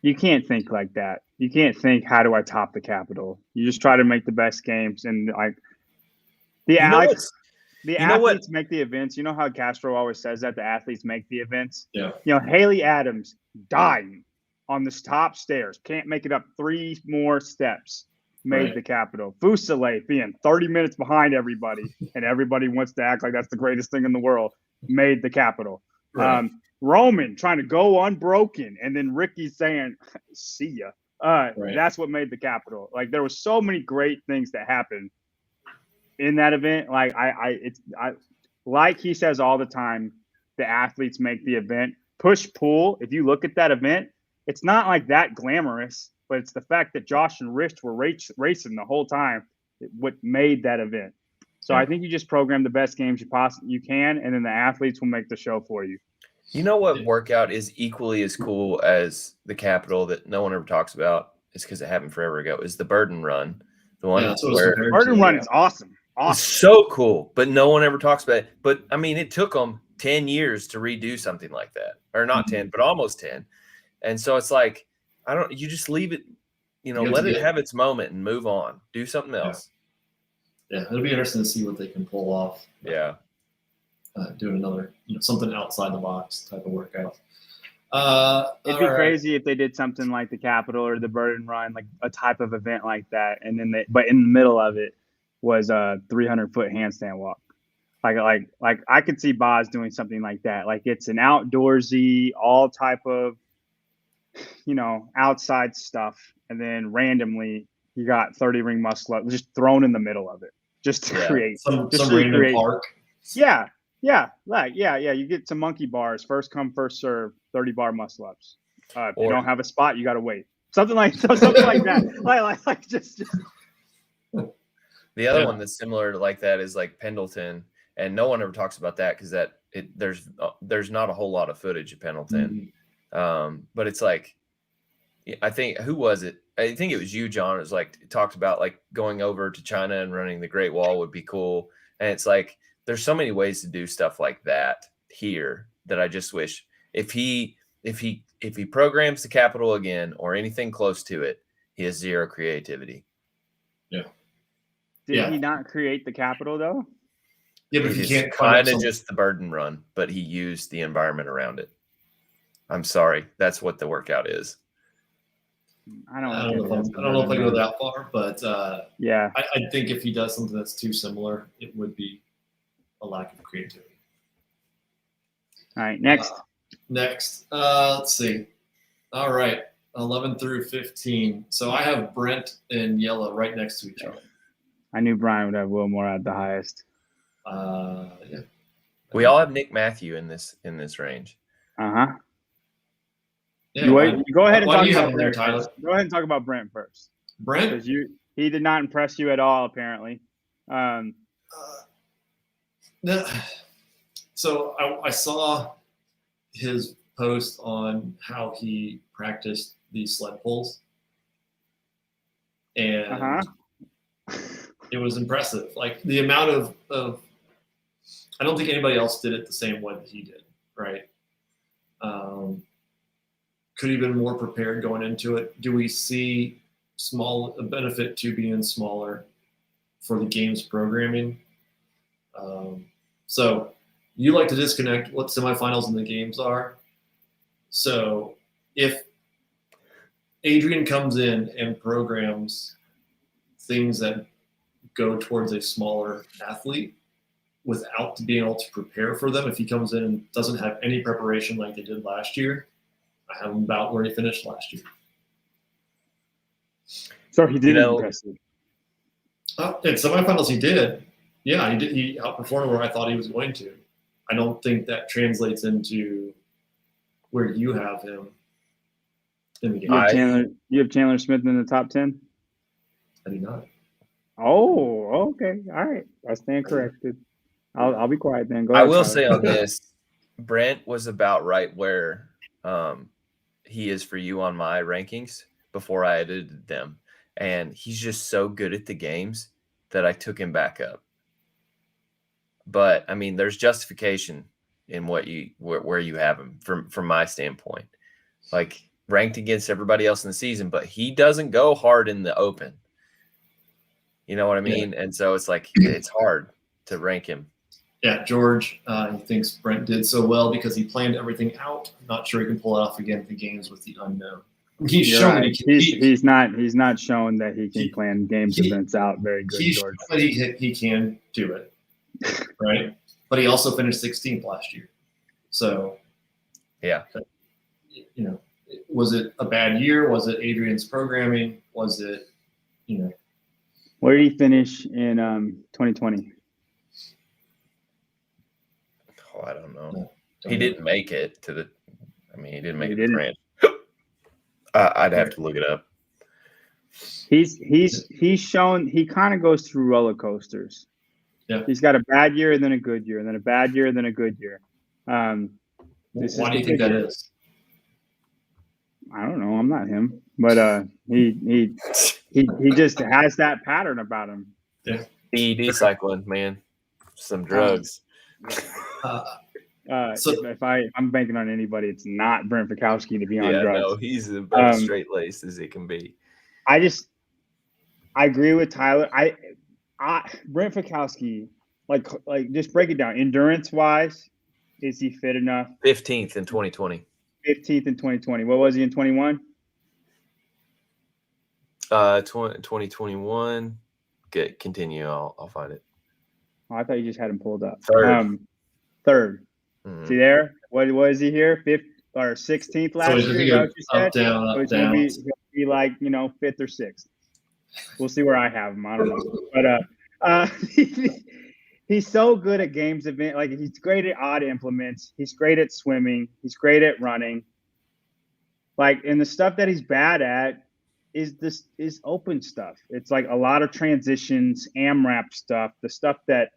[SPEAKER 1] You can't think like that. You can't think, how do I top the Capitol? You just try to make the best games, and like the athletes make the events. You know how Castro always says that the athletes make the events?
[SPEAKER 2] Yeah.
[SPEAKER 1] You know, Haley Adams dying on the top stairs, can't make it up 3 more steps, made the Capitol. Fusile being 30 minutes behind everybody, and everybody wants to act like that's the greatest thing in the world, made the Capitol. Right. Roman trying to go unbroken, and then Ricky saying, see ya. That's what made the Capitol. Like, there was so many great things that happened in that event. Like like he says all the time, the athletes make the event. Push-pull, if you look at that event, it's not like that glamorous, but it's the fact that Josh and Rich were racing the whole time what made that event. So I think you just program the best games you can, and then the athletes will make the show for you.
[SPEAKER 3] You know what workout is equally as cool as the Capitol that no one ever talks about? It's because it happened forever ago. Is the Burden Run. The one
[SPEAKER 1] where Burden Run is awesome.
[SPEAKER 3] It's so cool, but no one ever talks about it. But I mean, it took them 10 years to redo something like that, or not 10, but almost 10. And so it's like, you just leave it, let it have its moment and move on. Do something else.
[SPEAKER 2] Yeah, it'll be interesting to see what they can pull off.
[SPEAKER 3] Yeah.
[SPEAKER 2] Doing another, something outside the box type of workout.
[SPEAKER 1] It'd be crazy if they did something like the Capitol or the Burden Run, like a type of event like that. And then but in the middle of it was a 300-foot handstand walk. Like I could see Boz doing something like that. Like it's an outdoorsy, all type of, outside stuff. And then randomly you got 30 ring muscle up just thrown in the middle of it just to create
[SPEAKER 2] some random park.
[SPEAKER 1] Yeah. You get some monkey bars, first come, first serve, 30 bar muscle ups. If you don't have a spot, you got to wait. Something like that. like just.
[SPEAKER 3] The other one that's similar like that is like Pendleton, and no one ever talks about that because there's not a whole lot of footage of Pendleton. Mm-hmm. But it's like, I think, who was it? I think it was you, John. It was like, it talked about like going over to China and running the Great Wall would be cool. And it's like, there's so many ways to do stuff like that here that I just wish if he programs the Capitol again or anything close to it, he has zero creativity.
[SPEAKER 2] Yeah.
[SPEAKER 1] Did he not create the capital though?
[SPEAKER 2] Yeah, but
[SPEAKER 3] It
[SPEAKER 2] he
[SPEAKER 3] is
[SPEAKER 2] can't
[SPEAKER 3] kind of just the burden run, but he used the environment around it. I'm sorry, that's what the workout is.
[SPEAKER 2] I don't know if I go that far, but
[SPEAKER 1] yeah,
[SPEAKER 2] I think if he does something that's too similar, it would be a lack of creativity.
[SPEAKER 1] All right, next.
[SPEAKER 2] Let's see. All right, 11 through 15. So I have Brent and Yella right next to each other.
[SPEAKER 1] I knew Brian would have Wilmore at the highest.
[SPEAKER 2] Yeah.
[SPEAKER 3] We all have Nick Matthew in this range.
[SPEAKER 1] Uh-huh.
[SPEAKER 2] Yeah,
[SPEAKER 1] you go ahead and
[SPEAKER 2] why
[SPEAKER 1] talk
[SPEAKER 2] do you have
[SPEAKER 1] about
[SPEAKER 2] him there,
[SPEAKER 1] Brent
[SPEAKER 2] Tyler?
[SPEAKER 1] first. Go ahead and talk about Brent first.
[SPEAKER 2] Brent?
[SPEAKER 1] Because he did not impress you at all, apparently.
[SPEAKER 2] So I saw his post on how he practiced these sled pulls, and it was impressive. Like the amount of I don't think anybody else did it the same way that he did, right? Could he have been more prepared going into it? Do we see a benefit to being smaller for the games programming? So you like to disconnect what semifinals and the games are. So if Adrian comes in and programs things that go towards a smaller athlete without being able to prepare for them, if he comes in and doesn't have any preparation like they did last year, I have him about where he finished last year.
[SPEAKER 1] So he didn't impress you.
[SPEAKER 2] In semifinals, he did. Yeah, he did. He outperformed where I thought he was going to. I don't think that translates into where you have him in the game.
[SPEAKER 1] You have Chandler Smith in the top 10?
[SPEAKER 2] I do not.
[SPEAKER 1] Oh, okay. All right. I stand corrected. I'll be quiet then. Go
[SPEAKER 3] I
[SPEAKER 1] ahead,
[SPEAKER 3] will
[SPEAKER 1] Tyler.
[SPEAKER 3] say on this, Brent was about right where he is for you on my rankings before I edited them. And he's just so good at the games that I took him back up. But I mean, there's justification in where you have him from my standpoint. Like ranked against everybody else in the season, but he doesn't go hard in the open. You know what I mean? Yeah. And so it's like it's hard to rank him.
[SPEAKER 2] Yeah, George, he thinks Brent did so well because he planned everything out. I'm not sure he can pull it off again at the games with the unknown. He's shown
[SPEAKER 1] right. He's not shown that he can plan games events out very good.
[SPEAKER 2] He's
[SPEAKER 1] George.
[SPEAKER 2] shown that he can do it, right? But he also finished 16th last year. So,
[SPEAKER 3] yeah,
[SPEAKER 2] you know, was it a bad year? Was it Adrian's programming? Was it, you know?
[SPEAKER 1] Where did he finish in 2020?
[SPEAKER 3] Oh, I don't know. He didn't make it to the. I mean, he didn't make it to France. I'd have to look it up.
[SPEAKER 1] He's shown he kind of goes through roller coasters.
[SPEAKER 2] Yeah,
[SPEAKER 1] he's got a bad year and then a good year and then a bad year and then a good year.
[SPEAKER 2] Why do you think that is?
[SPEAKER 1] I don't know. I'm not him, but he just has that pattern about him.
[SPEAKER 2] Yeah,
[SPEAKER 3] PED cycling, man, some drugs.
[SPEAKER 1] So if I'm banking on anybody, it's not Brent Fikowski to be on drugs.
[SPEAKER 3] No, he's about straight laced as it can be.
[SPEAKER 1] I agree with Tyler. Brent Fikowski, like just break it down. Endurance wise, is he fit enough?
[SPEAKER 3] 15th in 2020.
[SPEAKER 1] 15th in 2020. What was he in 21?
[SPEAKER 3] 2021. Good. Continue. I'll find it.
[SPEAKER 1] Oh, I thought you just had him pulled up.
[SPEAKER 3] Third.
[SPEAKER 1] Mm-hmm. See there? What is he here? 5th or 16th last year? Is that what you said?
[SPEAKER 2] Up, down, up, down.
[SPEAKER 1] He'll be like 5th or 6th. We'll see where I have him. I don't know. But he's so good at games event. Like he's great at odd implements. He's great at swimming. He's great at running. Like, and the stuff that he's bad at is open stuff. It's like a lot of transitions, AMRAP stuff, the stuff that,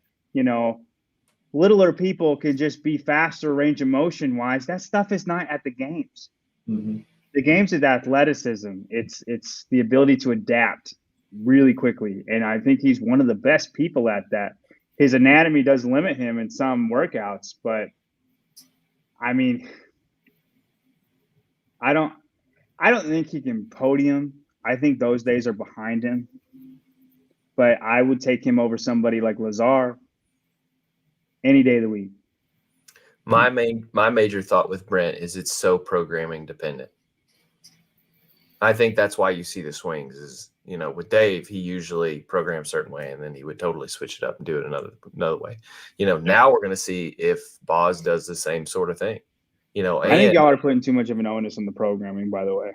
[SPEAKER 1] littler people can just be faster range of motion wise. That stuff is not at the games.
[SPEAKER 2] Mm-hmm.
[SPEAKER 1] The games is athleticism. It's the ability to adapt really quickly. And I think he's one of the best people at that. His anatomy does limit him in some workouts, but I mean, I don't think he can podium. I think those days are behind him. but I would take him over somebody like Lazar any day of the week.
[SPEAKER 3] My major thought with Brent is it's so programming dependent. I think that's why you see the swings is, with Dave, he usually programs a certain way and then he would totally switch it up and do it another way. Now we're going to see if Boz does the same sort of thing.
[SPEAKER 1] I think y'all are putting too much of an onus on the programming, by the way.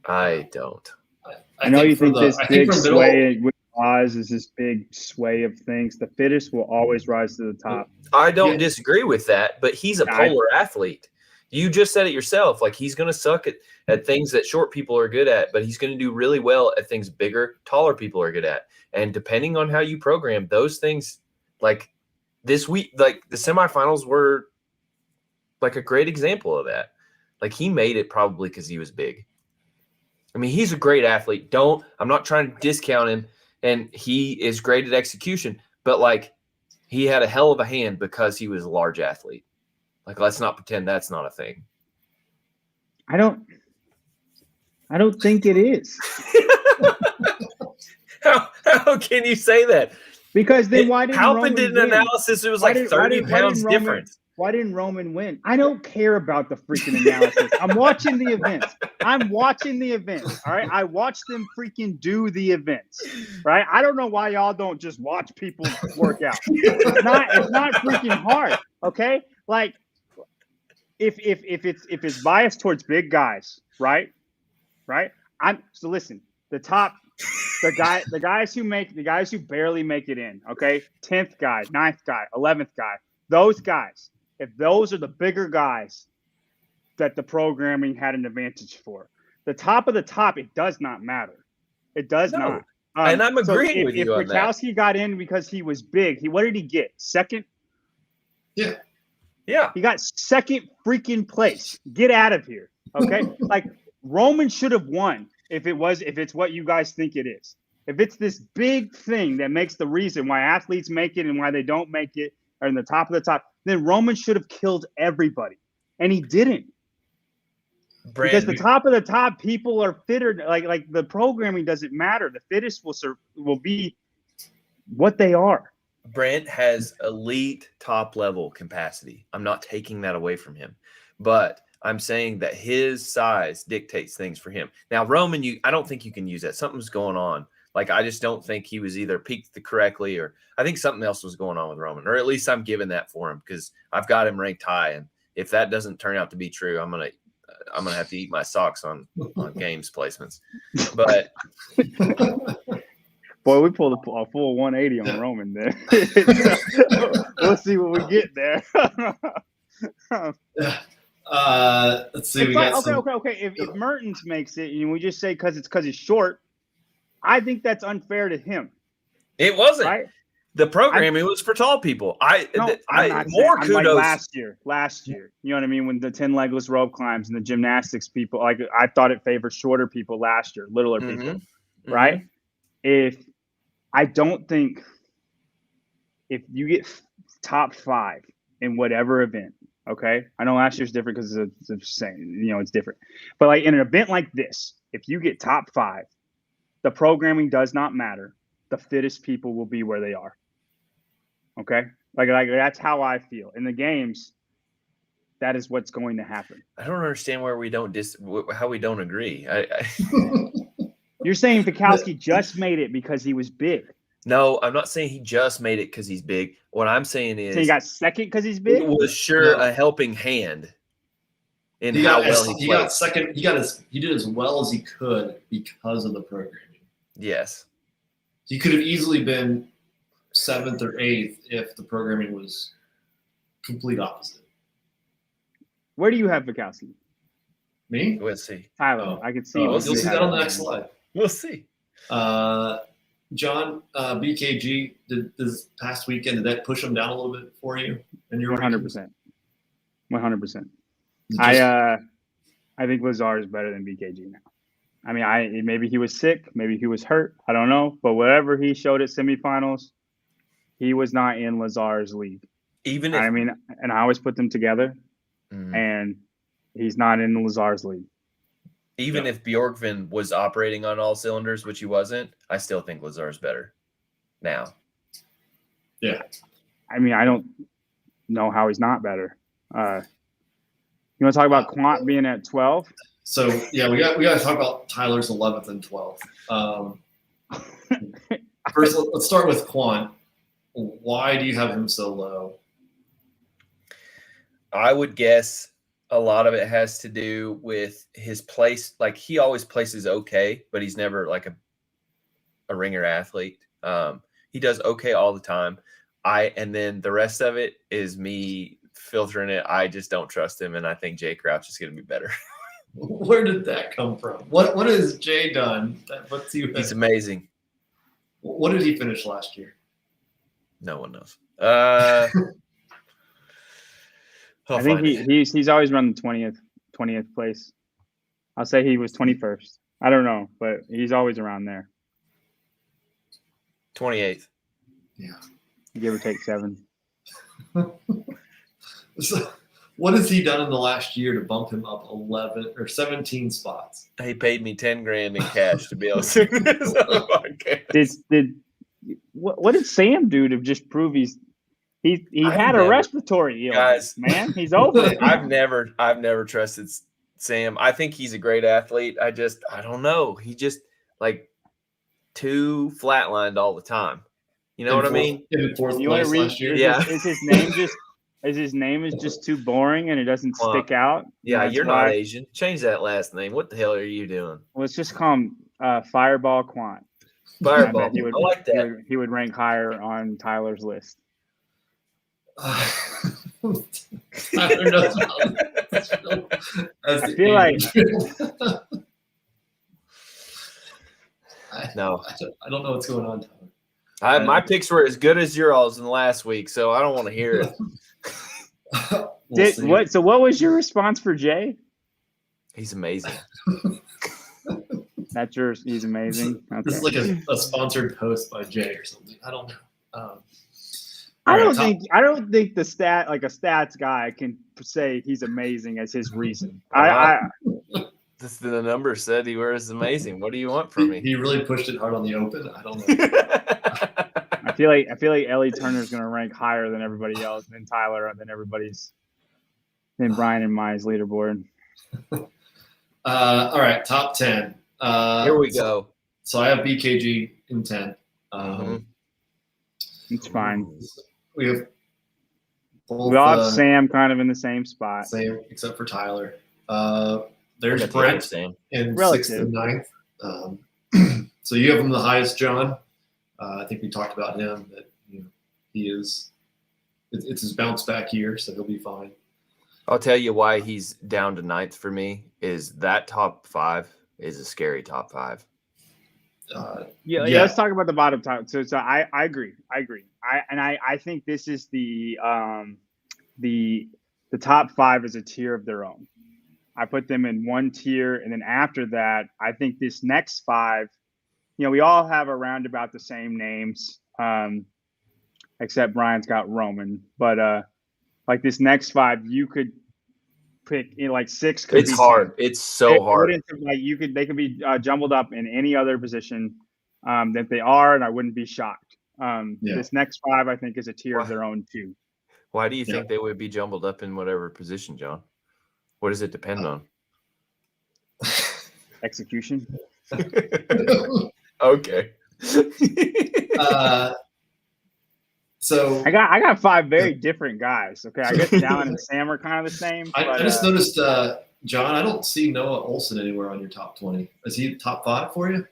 [SPEAKER 3] I don't.
[SPEAKER 1] I know you think this big sway with Boz is this big sway of things. The fittest will always rise to the top.
[SPEAKER 3] I don't disagree with that, but he's a polar athlete. You just said it yourself. Like, he's going to suck at things that short people are good at, but he's going to do really well at things bigger, taller people are good at. And depending on how you program those things, like this week, like the semifinals were like a great example of that. Like, he made it probably because he was big. I mean, he's a great athlete. I'm not trying to discount him, and he is great at execution, but like, he had a hell of a hand because he was a large athlete. Like, let's not pretend that's not a thing.
[SPEAKER 1] I don't think it is.
[SPEAKER 3] How can you say that?
[SPEAKER 1] Because then why didn't
[SPEAKER 3] Halpin
[SPEAKER 1] Roman
[SPEAKER 3] did an
[SPEAKER 1] win?
[SPEAKER 3] analysis? It was like 30 pounds difference.
[SPEAKER 1] Why didn't Roman win? I don't care about the freaking analysis. I'm watching the events. All right. I watch them freaking do the events. Right. I don't know why y'all don't just watch people work out. It's not freaking hard. Okay. Like, if it's biased towards big guys, right? So listen, the guys who barely make it in, okay? 10th guy, 9th guy, 11th guy, those guys, if those are the bigger guys that the programming had an advantage for. The top of the top, it does not matter. It does not.
[SPEAKER 3] And I'm agreeing with you on that.
[SPEAKER 1] If Rakowski got in because he was big, what did he get? Second?
[SPEAKER 3] Yeah.
[SPEAKER 1] He got second freaking place. Get out of here. Okay? Like, Roman should have won if it's what you guys think it is. If it's this big thing that makes the reason why athletes make it and why they don't make it are in the top of the top, then Roman should have killed everybody. And he didn't. Because the top of the top people are fitter. Like the programming doesn't matter. The fittest will be what they are.
[SPEAKER 3] Brent has elite top level capacity. I'm not taking that away from him, but I'm saying that his size dictates things for him. Now, Roman, I don't think you can use that. Something's going on. Like, I just don't think he was either peaked correctly, or I think something else was going on with Roman, or at least I'm giving that for him because I've got him ranked high. And if that doesn't turn out to be true, I'm gonna have to eat my socks on games placements. But
[SPEAKER 1] boy, we pulled a full 180 on Roman there. We'll see what we get there.
[SPEAKER 2] Let's see.
[SPEAKER 1] Okay. If Mertens makes it, and we just say because he's short, I think that's unfair to him.
[SPEAKER 3] It wasn't.
[SPEAKER 1] Right?
[SPEAKER 3] The programming was for tall people. Kudos.
[SPEAKER 1] Like last year, you know what I mean? When the 10 legless rope climbs and the gymnastics people, like, I thought it favored shorter people last year, littler people, right? I don't think if you get top 5 in whatever event, okay? I know last year's different because it's the same, it's different. But like in an event like this, if you get top 5, the programming does not matter. The fittest people will be where they are. Okay? Like that's how I feel. In the games, that is what's going to happen.
[SPEAKER 3] I don't understand where we don't how we don't agree.
[SPEAKER 1] You're saying Fikowski just made it because he was big.
[SPEAKER 3] No, I'm not saying he just made it because he's big. What I'm saying is,
[SPEAKER 1] so he got second because he's big.
[SPEAKER 3] It was a helping hand in how well he played.
[SPEAKER 2] He got second. He did as well as he could because of the programming.
[SPEAKER 3] Yes,
[SPEAKER 2] he could have easily been 7th or 8th if the programming was complete opposite.
[SPEAKER 1] Where do you have Fikowski?
[SPEAKER 2] Me?
[SPEAKER 3] We'll see.
[SPEAKER 1] Tyler, I can see.
[SPEAKER 2] You'll see that on the next slide.
[SPEAKER 3] We'll see.
[SPEAKER 2] John, BKG, this past weekend, did that push him down a little bit for you?
[SPEAKER 1] 100%. 100%. I think Lazar is better than BKG now. I mean, maybe he was sick, maybe he was hurt, I don't know. But whatever he showed at semifinals, he was not in Lazar's league. And I always put them together, and he's not in Lazar's league.
[SPEAKER 3] even if Bjorkvin was operating on all cylinders, which he wasn't, I still think Lazar's better now.
[SPEAKER 2] Yeah.
[SPEAKER 1] I mean, I don't know how he's not better. You want to talk about Quant being at 12?
[SPEAKER 2] So yeah, we got to talk about Tyler's 11th and 12th. First, let's start with Quant. Why do you have him so low?
[SPEAKER 3] I would guess a lot of it has to do with his place. Like, he always places okay, but he's never like a ringer athlete. He does okay all the time. And then the rest of it is me filtering it. I just don't trust him, and I think Jay Crouch is going to be better.
[SPEAKER 2] Where did that come from? What has Jay done that puts you?
[SPEAKER 3] He's amazing.
[SPEAKER 2] What did he finish last year?
[SPEAKER 3] No one knows.
[SPEAKER 1] I think he's always run the 20th place. I'll say he was 21st. I don't know, but he's always around there.
[SPEAKER 3] 28th.
[SPEAKER 2] Yeah.
[SPEAKER 1] Give or take 7.
[SPEAKER 2] So, what has he done in the last year to bump him up 11 or 17 spots?
[SPEAKER 3] He paid me $10,000 in cash to be able to sing this on the podcast.
[SPEAKER 1] What did Sam do to just prove he had a respiratory illness, man? He's over it.
[SPEAKER 3] I've never trusted Sam. I think he's a great athlete. I don't know. He just like too flatlined all the time. You know what I mean?
[SPEAKER 2] In fourth
[SPEAKER 1] You
[SPEAKER 2] place
[SPEAKER 1] want to read?
[SPEAKER 2] last year.
[SPEAKER 1] Yeah. Is his name just too boring and it doesn't stick out?
[SPEAKER 3] Yeah, you're not Asian. Change that last name. What the hell are you doing?
[SPEAKER 1] Let's just call him Fireball Quant.
[SPEAKER 3] Fireball. I like that.
[SPEAKER 1] He would rank higher on Tyler's list.
[SPEAKER 2] I don't know.
[SPEAKER 1] I feel like
[SPEAKER 2] I don't know what's going on, Tyler.
[SPEAKER 3] My picks were as good as yours in the last week, so I don't want to hear it.
[SPEAKER 1] So what was your response for Jay?
[SPEAKER 3] He's amazing.
[SPEAKER 1] That's yours. He's amazing. Okay.
[SPEAKER 2] This is like a sponsored post by Jay or something. I don't know.
[SPEAKER 1] I don't think the stats guy can say he's amazing as his reason.
[SPEAKER 3] The number said he was amazing. What do you want from me?
[SPEAKER 2] He really pushed it hard on the open. I don't know.
[SPEAKER 1] I feel like Ellie Turner's going to rank higher than everybody else, than Tyler, and than Brian and Mai's leaderboard.
[SPEAKER 2] All right, top 10.
[SPEAKER 3] Here we go.
[SPEAKER 2] So I have BKG in 10.
[SPEAKER 1] It's fine.
[SPEAKER 2] We have both,
[SPEAKER 1] we all have Sam kind of in the same spot.
[SPEAKER 2] Same, except for Tyler. There's Brent in 6th and 9th. So you have him the highest, John. I think we talked about him, that he is – it's his bounce back year, so he'll be fine.
[SPEAKER 3] I'll tell you why he's down to 9th for me is that top 5 is a scary top 5.
[SPEAKER 1] Yeah, let's talk about the bottom top. So I agree. I think this is the top 5 is a tier of their own. I put them in one tier, and then after that, I think this next 5, we all have around about the same names, except Brian's got Roman. But like this next 5, you could pick 6.
[SPEAKER 3] It's hard. It's so hard.
[SPEAKER 1] They could be jumbled up in any other position that they are, and I wouldn't be shocked. This next 5, I think, is a tier of their own too.
[SPEAKER 3] Why do you think they would be jumbled up in whatever position, John? What does it depend on?
[SPEAKER 1] Execution.
[SPEAKER 3] Okay.
[SPEAKER 2] So
[SPEAKER 1] I got 5 very different guys. Okay, I guess Dallin and Sam are kind of the same.
[SPEAKER 2] I just noticed, John, I don't see Noah Olson anywhere on your top 20. Is he top 5 for you?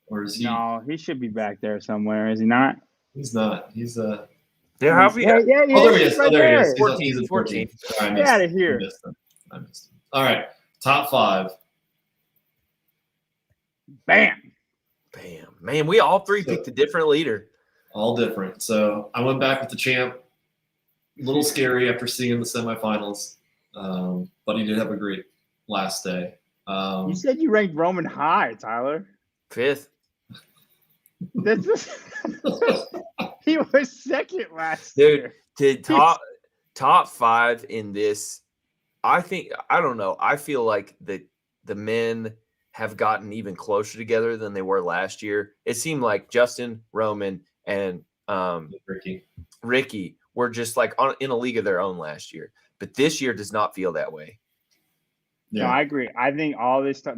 [SPEAKER 2] Or is he?
[SPEAKER 1] No, he should be back there somewhere. Is he not?
[SPEAKER 2] He's not. He's
[SPEAKER 3] Yeah,
[SPEAKER 1] there he is.
[SPEAKER 2] Oh, there he is.
[SPEAKER 3] 14.
[SPEAKER 2] 14.
[SPEAKER 1] Get out of here.
[SPEAKER 2] I missed him. All right, top 5.
[SPEAKER 1] Bam.
[SPEAKER 3] Man, we all 3 picked a different leader.
[SPEAKER 2] All different. So I went back with the champ. A little scary after seeing the semifinals, but he did have a great last day.
[SPEAKER 1] You said you ranked Roman high, Tyler.
[SPEAKER 3] 5th.
[SPEAKER 1] He was 2nd last year.
[SPEAKER 3] Dude, top 5 in this. I don't know. I feel like the the men have gotten even closer together than they were last year. It seemed like Justin, Roman, and Ricky were just like in a league of their own last year. But this year does not feel that way.
[SPEAKER 1] Yeah, no, I agree. I think all this stuff,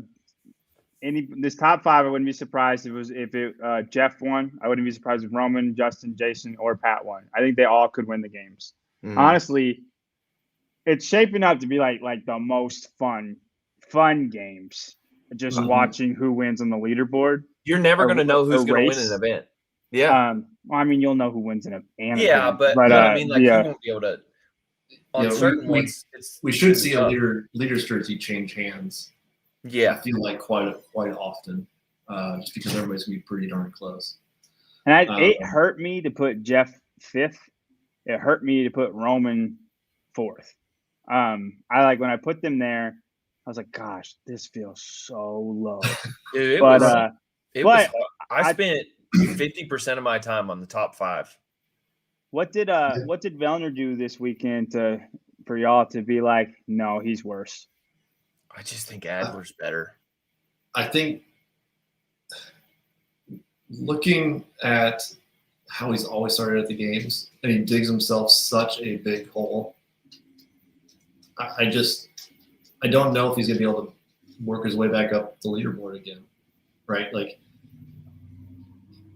[SPEAKER 1] this top 5, I wouldn't be surprised if Jeff won. I wouldn't be surprised if Roman, Justin, Jason, or Pat won. I think they all could win the games. Honestly, it's shaping up to be like the most fun games. Just watching who wins on the leaderboard.
[SPEAKER 3] You're never going to know who's going to win an event. Yeah.
[SPEAKER 1] Well, I mean, you'll know who wins in an event.
[SPEAKER 3] Yeah, but I mean, like, you won't be able to. On certain ones,
[SPEAKER 2] we should see a leader's jersey change hands.
[SPEAKER 3] Yeah,
[SPEAKER 2] I feel like quite often, just because everybody's gonna be pretty darn close.
[SPEAKER 1] And it hurt me to put Jeff 5th. It hurt me to put Roman 4th. I like when I put them there. I was like, gosh, this feels so low.
[SPEAKER 3] Dude, I spent 50% of my time on the top 5.
[SPEAKER 1] What did Vellner do this weekend for y'all to be like, no, he's worse?
[SPEAKER 3] I just think Adler's better.
[SPEAKER 2] I think looking at how he's always started at the games and he digs himself such a big hole. I don't know if he's going to be able to work his way back up the leaderboard again, right? Like,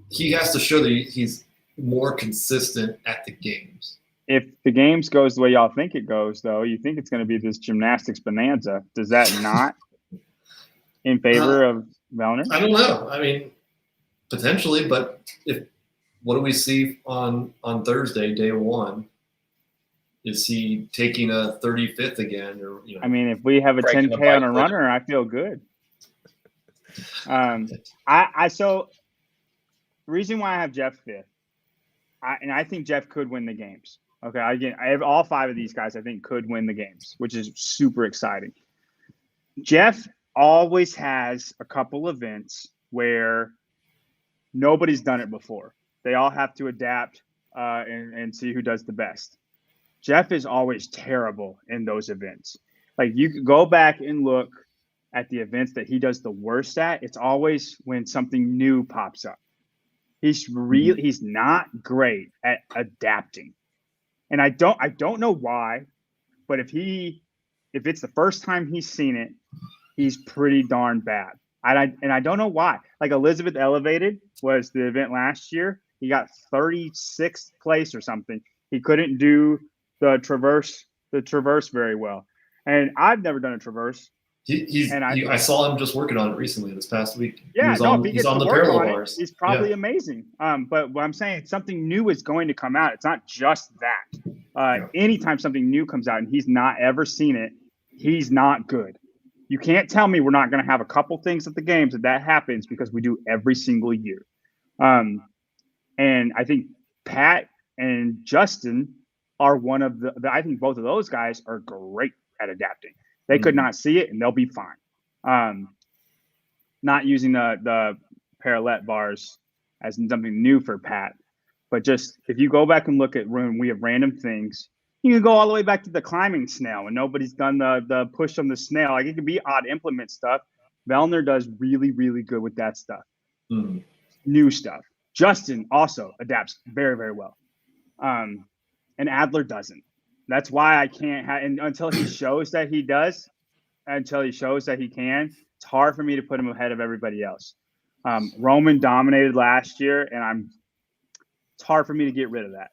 [SPEAKER 2] he has to show that he's more consistent at the games.
[SPEAKER 1] If the games goes the way y'all think it goes, though, you think it's going to be this gymnastics bonanza. Does that not in favor of Vellner?
[SPEAKER 2] I don't know. I mean, potentially, but what do we see on Thursday, day 1? Is he taking a 35th again, or I
[SPEAKER 1] mean, if we have a 10K on a runner, I feel good. So the reason why I have Jeff 5th, I think Jeff could win the games. Okay, I have all 5 of these guys I think could win the games, which is super exciting. Jeff always has a couple events where nobody's done it before. They all have to adapt and see who does the best. Jeff is always terrible in those events. Like, you could go back and look at the events that he does the worst at. It's always when something new pops up. He's not great at adapting. And I don't know why, but if it's the first time he's seen it, he's pretty darn bad. And I don't know why. Like, Elizabeth Elevated was the event last year. He got 36th place or something. He couldn't do the traverse very well. And I've never done a traverse.
[SPEAKER 2] I saw him just working on it recently this past week.
[SPEAKER 1] Yeah,
[SPEAKER 2] he's on the parallel bars.
[SPEAKER 1] He's probably amazing. But what I'm saying, something new is going to come out. It's not just that. Anytime something new comes out and he's not ever seen it, he's not good. You can't tell me we're not going to have a couple things at the games that happens, because we do every single year. And I think Pat and Justin are one of I think both of those guys are great at adapting. They could not see it, and they'll be fine. Not using the parallel bars as something new for Pat, but just if you go back and look at when we have random things, you can go all the way back to the climbing snail, and nobody's done the push on the snail. Like, it could be odd implement stuff. Vellner does really, really good with that stuff. New stuff. Justin also adapts very, very well. And Adler doesn't. That's why I can't and until he shows that he does, until he shows that he can, it's hard for me to put him ahead of everybody else. Roman dominated last year, and it's hard for me to get rid of that.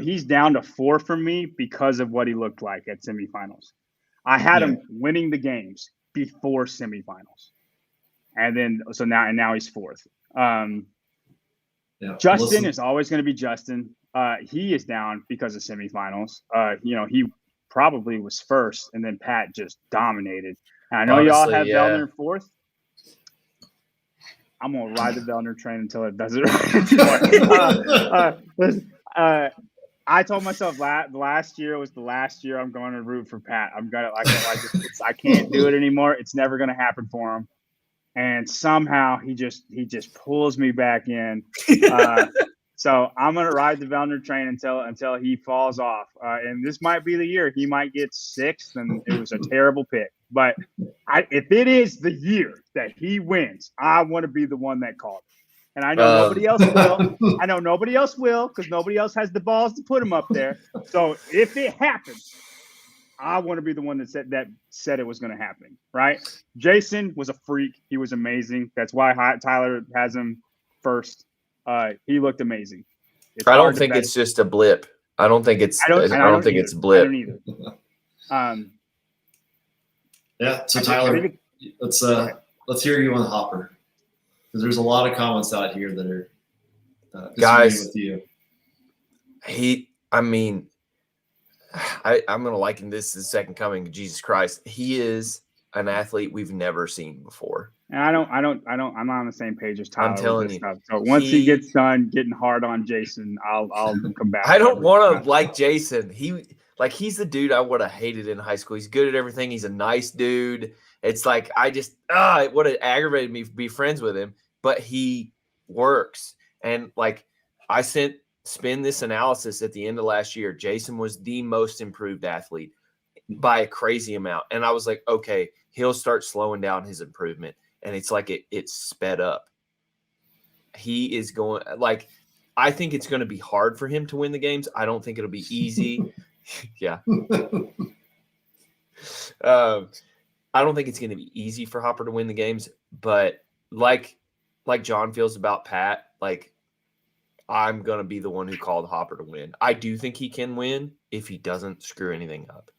[SPEAKER 1] He's down to 4 for me because of what he looked like at semifinals. I had him winning the games before semifinals. And then, now he's 4th. Justin is always going to be Justin. He is down because of semifinals. He probably was 1st, and then Pat just dominated. And I know y'all have Vellner 4th. I'm going to ride the Vellner train until it does it right. I told myself last year was the last year I'm going to root for Pat. I can't do it anymore. It's never going to happen for him. And somehow he just pulls me back in. So I'm gonna ride the Vellner train until he falls off. And this might be the year he might get sixth, and it was a terrible pick. But if it is the year that he wins, I want to be the one that called it. And I know nobody else will. I know nobody else will because nobody else has the balls to put him up there. So if it happens, I want to be the one that said it was going to happen, right? Jason was a freak. He was amazing. That's why Tyler has him first. He looked amazing.
[SPEAKER 3] I don't think it's just a blip. I don't think it's. I don't think it's a blip.
[SPEAKER 1] I don't either.
[SPEAKER 2] Yeah. So Tyler, let's hear you on Hopper, because there's a lot of comments out here that are
[SPEAKER 3] guys
[SPEAKER 2] with you.
[SPEAKER 3] I'm going to liken this to the second coming of Jesus Christ. He is an athlete we've never seen before.
[SPEAKER 1] And I'm not on the same page as Tyler.
[SPEAKER 3] I'm telling you.
[SPEAKER 1] Stuff. So once he gets done getting hard on Jason, I'll come back.
[SPEAKER 3] I don't want to like Jason. He's the dude I would have hated in high school. He's good at everything. He's a nice dude. It's like it would have aggravated me to be friends with him, but he works. And like I sent Spin this analysis at the end of last year. Jason was the most improved athlete by a crazy amount. And I was like, okay, he'll start slowing down his improvement. And it's like it's sped up. He is going I think it's going to be hard for him to win the games. I don't think it'll be easy. Yeah. I don't think it's going to be easy for Hopper to win the games, but like John feels about Pat, I'm going to be the one who called Hopper to win. I do think he can win if he doesn't screw anything up,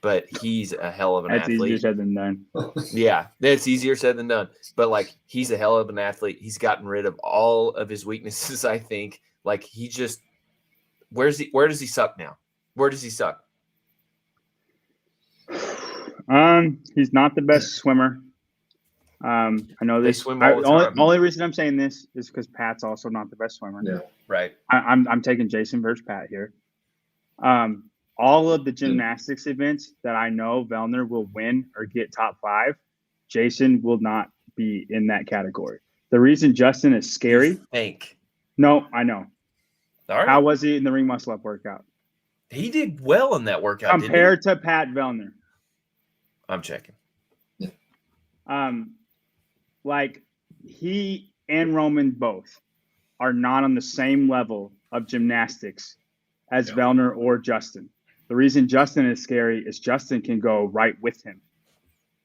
[SPEAKER 3] but he's a hell of an athlete.
[SPEAKER 1] That's easier said than done.
[SPEAKER 3] Yeah, that's easier said than done, but he's a hell of an athlete. He's gotten rid of all of his weaknesses. I think he just, where does he suck now? Where does he suck?
[SPEAKER 1] He's not the best swimmer. I know
[SPEAKER 3] They
[SPEAKER 1] this.
[SPEAKER 3] swim all the time.
[SPEAKER 1] Only reason I'm saying this is because Pat's also not the best swimmer.
[SPEAKER 2] Yeah,
[SPEAKER 3] right.
[SPEAKER 1] I'm taking Jason versus Pat here. All of the gymnastics events that I know Vellner will win or get top 5, Jason will not be in that category. The reason Justin is scary. No, I know.
[SPEAKER 3] All right.
[SPEAKER 1] How was he in the ring muscle up workout?
[SPEAKER 3] He did well in that workout.
[SPEAKER 1] Compared to Pat Vellner.
[SPEAKER 3] I'm checking.
[SPEAKER 1] He and Roman both are not on the same level of gymnastics as Vellner or Justin. The reason Justin is scary is Justin can go right with him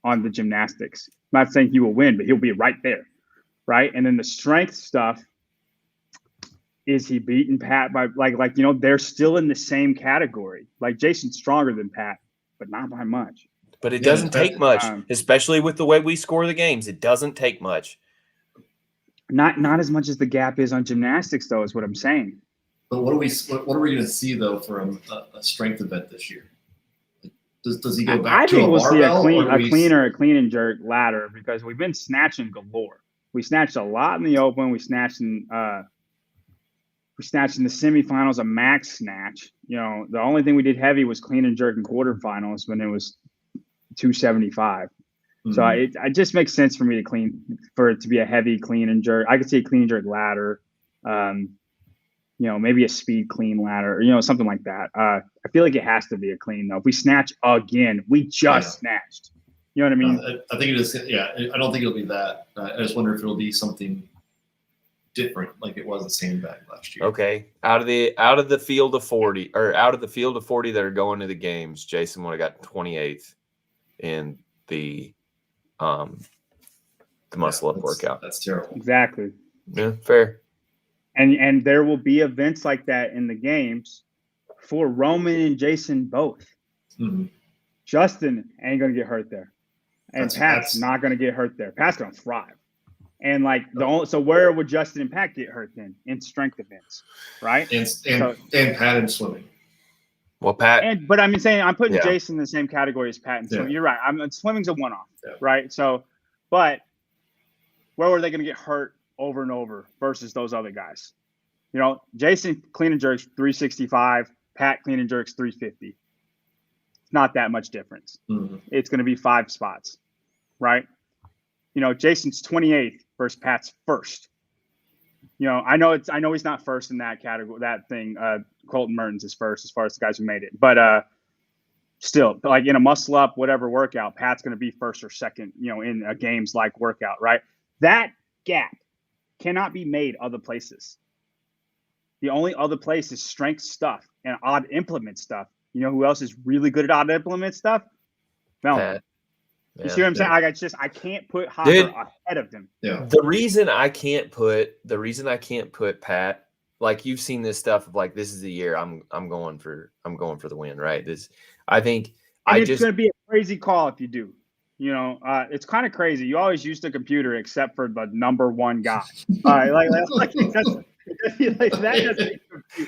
[SPEAKER 1] on the gymnastics. I'm not saying he will win, but he'll be right there, right? And then the strength stuff, is he beating Pat by they're still in the same category. Jason's stronger than Pat, but not by much.
[SPEAKER 3] But it doesn't take much, especially with the way we score the games. It doesn't take much.
[SPEAKER 1] Not as much as the gap is on gymnastics, though, is what I'm saying.
[SPEAKER 2] But what are we going to see though from a strength event this year? Does he go back to a barbell?
[SPEAKER 1] I think we'll see a clean and jerk ladder, because we've been snatching galore. We snatched a lot in the open. We snatched in the semifinals a max snatch. The only thing we did heavy was clean and jerk in quarterfinals when it was 275. Mm-hmm. So it just makes sense for me for it to be a heavy clean and jerk. I could see a clean and jerk ladder, maybe a speed clean ladder, something like that. I feel like it has to be a clean though. If we snatch again, we just snatched. You know what I mean?
[SPEAKER 2] I think it is. Yeah, I don't think it'll be that. I just wonder if it'll be something different, like it was in sandbag last year.
[SPEAKER 3] Okay, out of the field of 40 that are going to the games, Jason would have got 28th in the muscle up workout.
[SPEAKER 2] That's terrible.
[SPEAKER 1] Exactly.
[SPEAKER 3] Yeah, fair.
[SPEAKER 1] And there will be events like that in the games for Roman and Jason both. Mm-hmm. Justin ain't gonna get hurt there, and Pat's not gonna get hurt there. Pat's gonna thrive. And so where would Justin and Pat get hurt then? In strength events, right?
[SPEAKER 2] And Pat in swimming.
[SPEAKER 3] Well, Pat.
[SPEAKER 1] But I'm putting Jason in the same category as Pat in swimming. You're right. Swimming's a one-off, right? So, but where were they going to get hurt over and over versus those other guys? Jason clean and jerks 365. Pat clean and jerks 350. It's not that much difference. Mm-hmm. It's going to be 5 spots, right? Jason's 28th versus Pat's first. I know he's not first in that category, that thing. Colton Mertens is first as far as the guys who made it. But still, like in a muscle up, whatever workout, Pat's going to be first or second, in a games like workout, right? That gap cannot be made other places. The only other place is strength stuff and odd implement stuff. You know who else is really good at odd implement stuff? Melvin.
[SPEAKER 3] Yeah.
[SPEAKER 1] You see what I'm saying? I can't put Hopper ahead of him.
[SPEAKER 2] Yeah.
[SPEAKER 3] The reason I can't put Pat, like you've seen this stuff of like, this is the year I'm going for the win, right? I think
[SPEAKER 1] it's going to be a crazy call if you do. It's kind of crazy. You always use the computer except for the number one guy.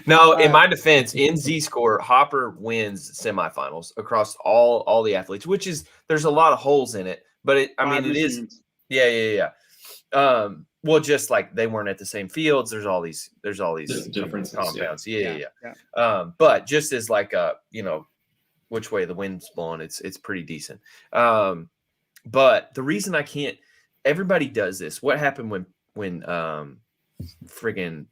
[SPEAKER 3] No, in my defense, in Z-score, Hopper wins semifinals across all the athletes, which is there's a lot of holes in it, but it is. Yeah. Well, just like they weren't at the same fields, there's all these
[SPEAKER 2] differences,
[SPEAKER 3] compounds. Yeah. But just as like which way the wind's blowing, it's pretty decent. But the reason I can't, everybody does this. What happened when friggin'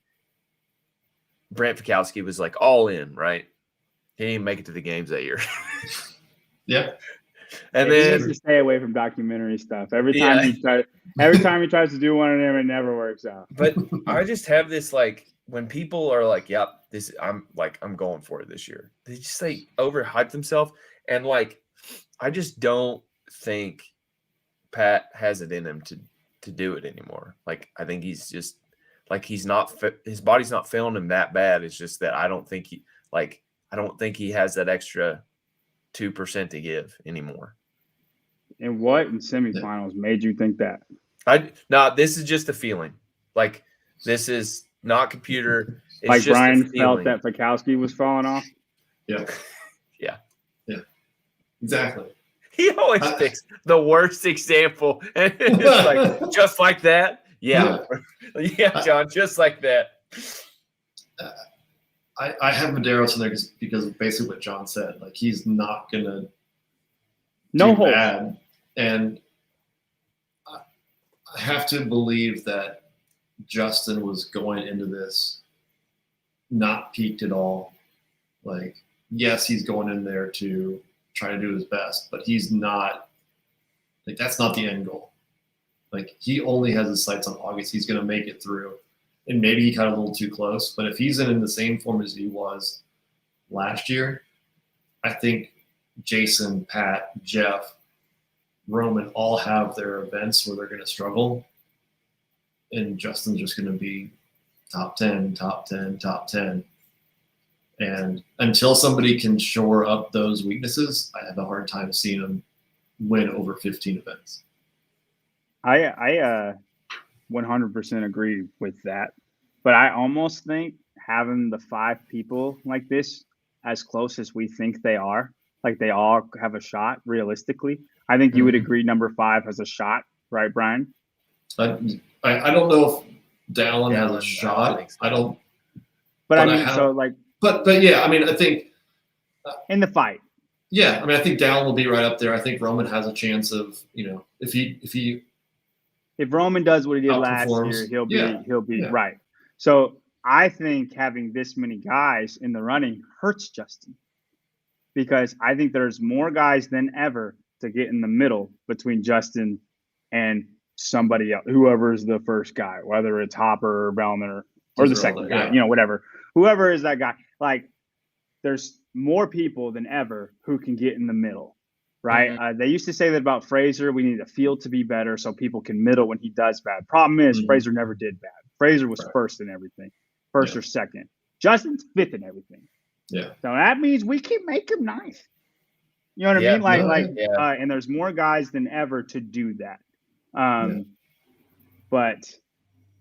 [SPEAKER 3] Brent Fikowski was like all in, right? He didn't make it to the games that year.
[SPEAKER 2] Yeah.
[SPEAKER 1] And then he needs to stay away from documentary stuff. Every time he tries to do one of them, it never works out.
[SPEAKER 3] But I just have this like when people are like, "Yep, I'm going for it this year." They just overhype themselves, and like I just don't think Pat has it in him to do it anymore. Like I think he's just like his body's not failing him that bad. It's just that I don't think he has that extra 2% to give anymore.
[SPEAKER 1] And what in semifinals made you think that?
[SPEAKER 3] This is just a feeling. Like this is not computer. It's
[SPEAKER 1] like
[SPEAKER 3] just
[SPEAKER 1] Brian felt that Fikowski was falling off.
[SPEAKER 2] Yeah. Exactly.
[SPEAKER 3] He always picks the worst example, and it's like just like that. Yeah, John, just like that.
[SPEAKER 2] I have Medeiros in there because of basically what John said. Like he's not gonna do bad, and I have to believe that Justin was going into this not peaked at all. Like, yes, he's going in there to try to do his best, but he's not. Like that's not the end goal. Like he only has his sights on August. He's going to make it through. And maybe he got a little too close, but if he's in the same form as he was last year, I think Jason, Pat, Jeff, Roman all have their events where they're going to struggle. And Justin's just going to be top 10, top 10, top 10. And until somebody can shore up those weaknesses, I have a hard time seeing him win over 15 events.
[SPEAKER 1] I 100% agree with that. But I almost think having the 5 people like this as close as we think they are, like they all have a shot realistically, I think you would agree number 5 has a shot, right, Brian?
[SPEAKER 2] I don't know if Dallin has a shot. I don't.
[SPEAKER 1] But I mean, so like.
[SPEAKER 2] But yeah, I mean, I think.
[SPEAKER 1] In the fight.
[SPEAKER 2] Yeah, I mean, I think Dallin will be right up there. I think Roman has a chance of,
[SPEAKER 1] if Roman does what he did last year, he'll be right. So I think having this many guys in the running hurts Justin because I think there's more guys than ever to get in the middle between Justin and somebody else, whoever is the first guy, whether it's Hopper or Bellman or the second guy, whatever. Whoever is that guy, like there's more people than ever who can get in the middle. Right. Mm-hmm. They used to say that about Fraser. We need a field to be better so people can middle when he does bad. Problem is, Fraser never did bad. Fraser was first in everything, first or second. Justin's 5th in everything.
[SPEAKER 2] Yeah.
[SPEAKER 1] So that means we can make him nice. You know what I mean? And there's more guys than ever to do that. But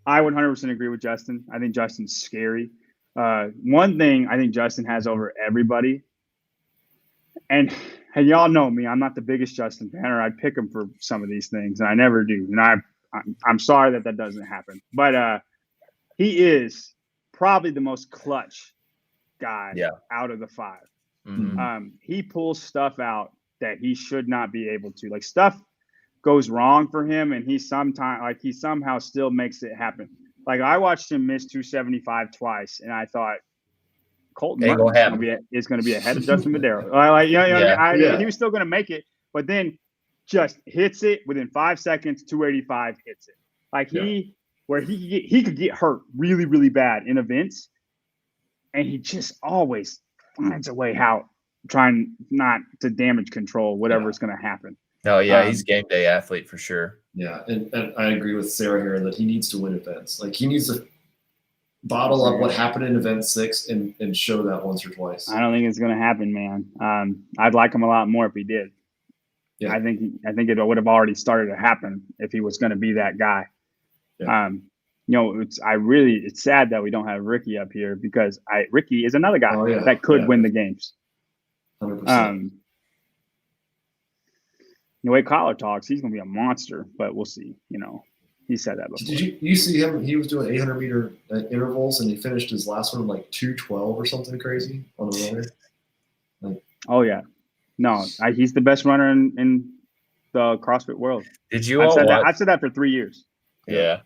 [SPEAKER 1] I 100% agree with Justin. I think Justin's scary. One thing I think Justin has over everybody, and y'all know me, I'm not the biggest Justin fan, or I'd pick him for some of these things, and I never do. And I'm sorry that doesn't happen. But he is probably the most clutch guy out of the 5. Mm-hmm. He pulls stuff out that he should not be able to. Like stuff goes wrong for him, and he somehow still makes it happen. Like I watched him miss 275 twice, and I thought Colton
[SPEAKER 3] Ain't gonna
[SPEAKER 1] Martin is going to be ahead of Justin Madero. Like, he was still going to make it, but then just hits it within 5 seconds. 285 hits it. Like he could get hurt really, really bad in events, and he just always finds a way how trying not to damage control whatever's going to happen.
[SPEAKER 3] Oh yeah, he's a game day athlete for sure.
[SPEAKER 2] Yeah, and I agree with Sarah here that he needs to win events. Like he needs to bottle up what happened in event 6 and show that once or twice.
[SPEAKER 1] I don't think it's going to happen, man. I'd like him a lot more if he did. Yeah. I think it would have already started to happen if he was going to be that guy. Yeah. It's sad that we don't have Ricky up here because Ricky is another guy that could win the games.
[SPEAKER 2] 100%.
[SPEAKER 1] The way Collar talks, he's going to be a monster, but we'll see. He said that before.
[SPEAKER 2] Did you see him? He was doing 800-meter intervals, and he finished his last one like 2:12 or something crazy on the runner.
[SPEAKER 1] Oh yeah, no, he's the best runner in the CrossFit world.
[SPEAKER 3] Did you all watch?
[SPEAKER 1] I've said that for 3 years.
[SPEAKER 3] Yeah.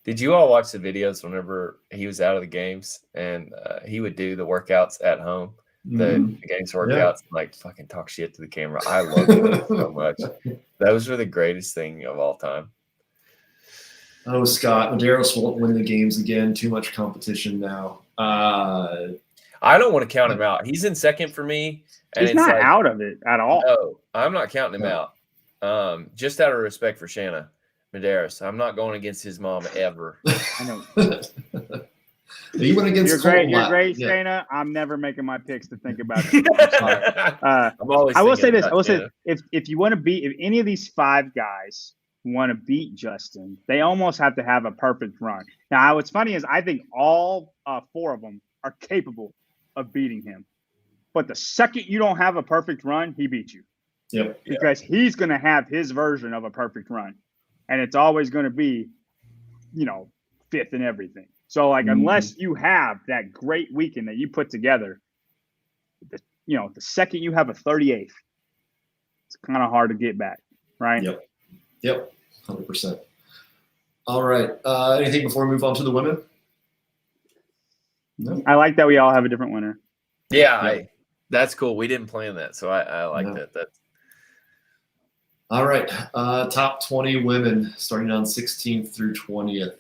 [SPEAKER 3] Did you all watch the videos whenever he was out of the games and he would do the workouts at home? The games workouts, like fucking talk shit to the camera. I love it so much. Those are the greatest thing of all time.
[SPEAKER 2] Oh, Scott, Medeiros won't win the games again. Too much competition now.
[SPEAKER 3] I don't want to count him out. He's in second for me. And
[SPEAKER 1] he's not out of it at all.
[SPEAKER 3] No, I'm not counting him out. Just out of respect for Shanna Medeiros. I'm not going against his mom ever.
[SPEAKER 1] I know.
[SPEAKER 2] He went against
[SPEAKER 1] You're great, Shayna. I'm never making my picks to think about it. I will say this. If you want to beat, if any of these 5 guys want to beat Justin, they almost have to have a perfect run. Now, what's funny is I think all 4 of them are capable of beating him. But the second you don't have a perfect run, he beats you.
[SPEAKER 2] Yep.
[SPEAKER 1] Because he's going to have his version of a perfect run. And it's always going to be, 5th in everything. So, unless you have that great weekend that you put together, the second you have a 38th, it's kind of hard to get back, right?
[SPEAKER 2] Yep, 100%. All right. Anything before we move on to the women?
[SPEAKER 1] No? I like that we all have a different winner.
[SPEAKER 3] Yeah, that's cool. We didn't plan that, so I like that. That's
[SPEAKER 2] all right. Top 20 women starting on 16th through 20th.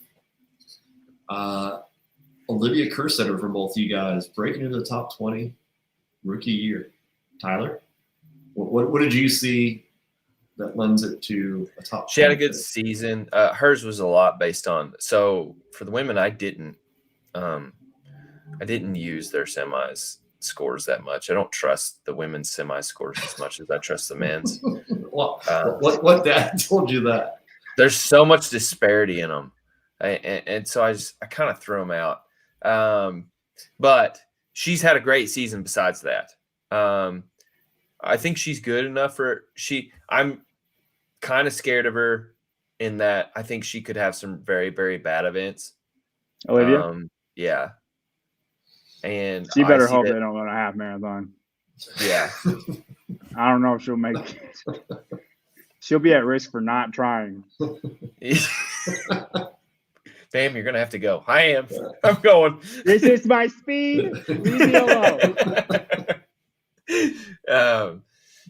[SPEAKER 2] Olivia Kerstetter for both you guys breaking into the top 20 rookie year. Tyler, what did you see that lends it to a top?
[SPEAKER 3] She had a good season. Hers was a lot based on. So for the women, I didn't use their semis scores that much. I don't trust the women's semi scores as much as I trust the men's.
[SPEAKER 2] Well, what dad told you that?
[SPEAKER 3] There's so much disparity in them. And so I kind of threw them out. But she's had a great season besides that. I think she's good enough I'm kind of scared of her in that I think she could have some very, very bad events.
[SPEAKER 1] Olivia?
[SPEAKER 3] Yeah. And
[SPEAKER 1] she better hope they don't run a half marathon.
[SPEAKER 3] Yeah.
[SPEAKER 1] I don't know if she'll make it. She'll be at risk for not trying.
[SPEAKER 3] Damn, you're gonna have to go. I am. I'm going.
[SPEAKER 1] This is my speed. Leave me alone.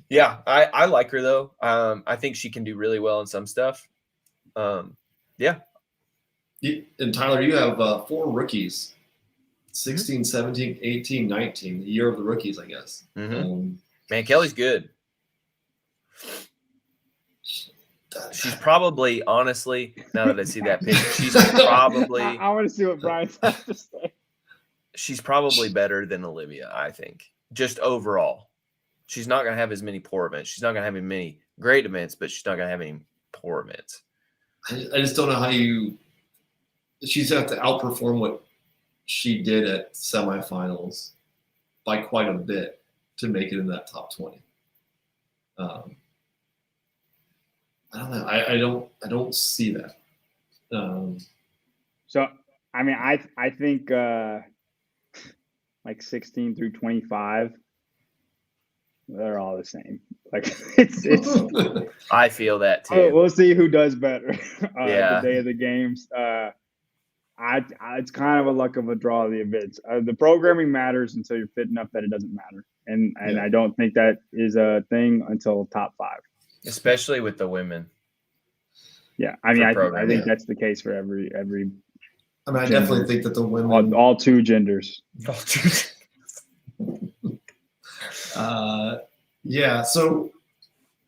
[SPEAKER 3] Yeah, I like her though. I think she can do really well in some stuff. Yeah.
[SPEAKER 2] And Tyler, you have 4 rookies. 16, 17, 18, 19. The year of the rookies, I guess.
[SPEAKER 3] Man, Kelly's good. She's probably, honestly, now that I see that picture, she's probably.
[SPEAKER 1] I want to see what Brian has to say.
[SPEAKER 3] She's probably better than Olivia, I think. Just overall. She's not going to have as many poor events. She's not going to have as many great events, but she's not going to have any poor events.
[SPEAKER 2] I just don't know how she's going to have to outperform what she did at semifinals by quite a bit to make it in that top 20. I don't know. I don't see that.
[SPEAKER 1] So, I mean, I think like 16 through 25, they're all the same. Like it's.
[SPEAKER 3] I feel that too.
[SPEAKER 1] We'll see who does better.
[SPEAKER 3] Yeah.
[SPEAKER 1] The day of the games. It's kind of a luck of a draw of the events. The programming matters until you're fit enough that it doesn't matter, and
[SPEAKER 2] Yeah.
[SPEAKER 1] I don't think that is a thing until top 5.
[SPEAKER 3] Especially with the women.
[SPEAKER 1] Yeah, I mean, I
[SPEAKER 3] programming.
[SPEAKER 1] think that's the case for every.
[SPEAKER 2] I mean, I
[SPEAKER 1] gender.
[SPEAKER 2] definitely think that the women,
[SPEAKER 1] all 2 genders.
[SPEAKER 2] Yeah, so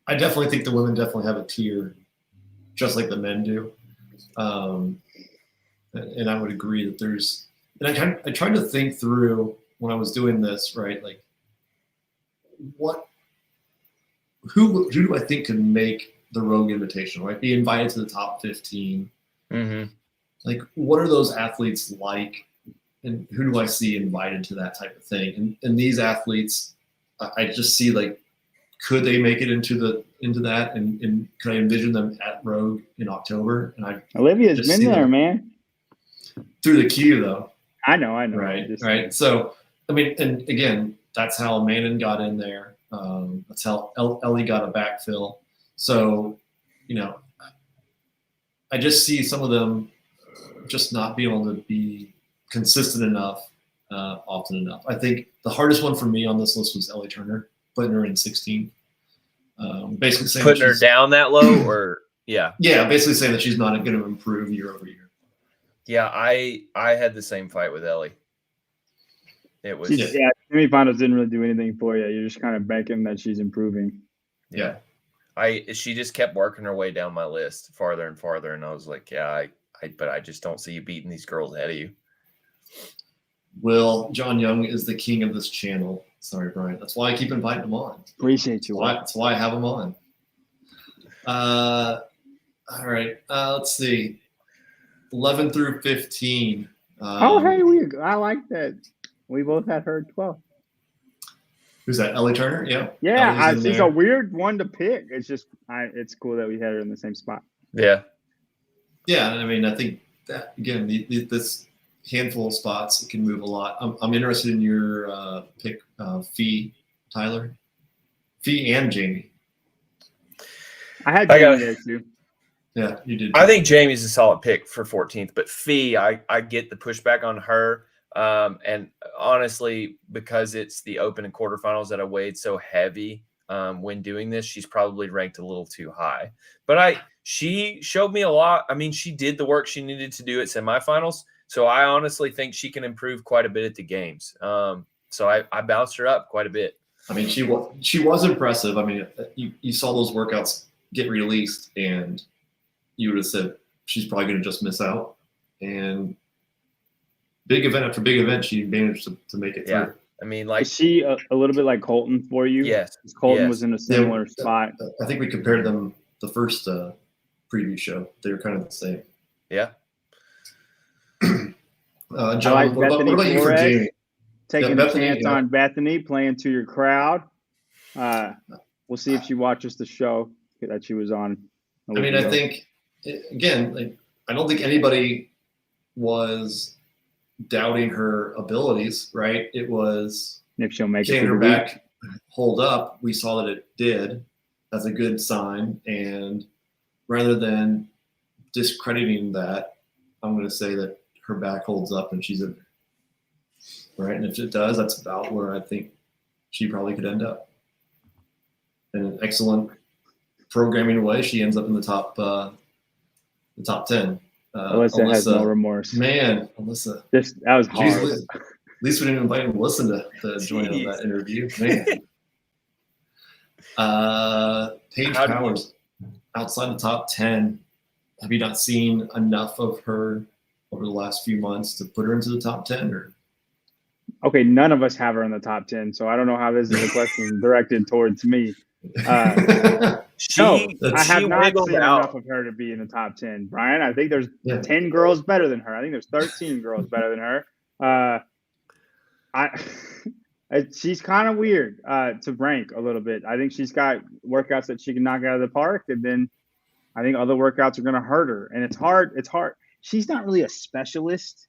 [SPEAKER 2] I definitely think the women definitely have a tier, just like the men do. And I would agree that there's, and I tried to think through when I was doing this, right? Like, who do I think could make the Rogue Invitational, right? Be invited to the top 15.
[SPEAKER 3] Mm-hmm.
[SPEAKER 2] Like, what are those athletes like? And who do I see invited to that type of thing? And these athletes, I just see, like, could they make it into that? And could I envision them at Rogue in October? And
[SPEAKER 1] Olivia's been there, man.
[SPEAKER 2] Through the queue, though.
[SPEAKER 1] I know.
[SPEAKER 2] Right, right. So, I mean, and again, that's how Manon got in there. That's how Ellie got a backfill. So, I just see some of them just not being able to be consistent enough, often enough. I think the hardest one for me on this list was Ellie Turner, putting her in 16. Basically saying
[SPEAKER 3] putting her down that low, or yeah,
[SPEAKER 2] basically saying that she's not going to improve year over year.
[SPEAKER 3] Yeah, I had the same fight with Ellie. It was
[SPEAKER 1] semifinals didn't really do anything for you. You're just kind of banking that she's improving.
[SPEAKER 2] Yeah.
[SPEAKER 3] She just kept working her way down my list farther and farther, and I was like, yeah, but I just don't see you beating these girls ahead of you.
[SPEAKER 2] Will John Young is the king of this channel. Sorry, Brian. That's why I keep inviting him on.
[SPEAKER 1] Appreciate you.
[SPEAKER 2] That's why I have him on. All right. Let's see. 11 through 15.
[SPEAKER 1] Hey, I like that. We both had her at 12.
[SPEAKER 2] Who's that? Ellie Turner? Yeah.
[SPEAKER 1] Yeah, she's a weird one to pick. It's just, it's cool that we had her in the same spot.
[SPEAKER 3] Yeah.
[SPEAKER 2] Yeah, I mean, I think that, again, this handful of spots, it can move a lot. I'm interested in your pick, Fee, Tyler. Fee and Jamie.
[SPEAKER 1] I had Jamie there too.
[SPEAKER 2] Yeah, you did.
[SPEAKER 3] I think Jamie's a solid pick for 14th, but Fee, I get the pushback on her. And honestly, because it's the open and quarterfinals that I weighed so heavy when doing this, she's probably ranked a little too high. But she showed me a lot. I mean, she did the work she needed to do at semifinals. So I honestly think she can improve quite a bit at the games. So I bounced her up quite a bit.
[SPEAKER 2] I mean, she was impressive. I mean, you saw those workouts get released, and you would have said she's probably going to just miss out. And big event after big event, she managed to make it through.
[SPEAKER 3] I mean, like,
[SPEAKER 1] is she a little bit like Colton for you?
[SPEAKER 3] Yes.
[SPEAKER 1] Colton was in a similar spot.
[SPEAKER 2] I think we compared them the first preview show. They were kind of the same.
[SPEAKER 3] Yeah.
[SPEAKER 2] John, what about you for Jamie?
[SPEAKER 1] Taking a chance on Bethany, playing to your crowd. We'll see if she watches the show that she was on.
[SPEAKER 2] I mean, I think, again, like, I don't think anybody was doubting her abilities, right? It was
[SPEAKER 1] if she'll make
[SPEAKER 2] getting her back, hold up. We saw that it did. That's a good sign. And rather than discrediting that, I'm going to say that her back holds up and she's in there. Right? And if it does, that's about where I think she probably could end up. In an excellent programming way, she ends up in the top 10.
[SPEAKER 1] Alyssa has no remorse.
[SPEAKER 2] Man, Alyssa.
[SPEAKER 1] That was hard.
[SPEAKER 2] Geez, at least we didn't invite Alyssa to join on that interview. Man. Paige Powers, outside the top 10. Have you not seen enough of her over the last few months to put her into the top 10? Or?
[SPEAKER 1] Okay, none of us have her in the top 10, so I don't know how this is a question directed towards me. I have not seen enough of her to be in the top 10. Brian, I think there's 10 girls better than her. I think there's 13 girls better than her. She's kind of weird to rank a little bit. I think she's got workouts that she can knock out of the park, and then I think other workouts are going to hurt her. And it's hard. She's not really a specialist,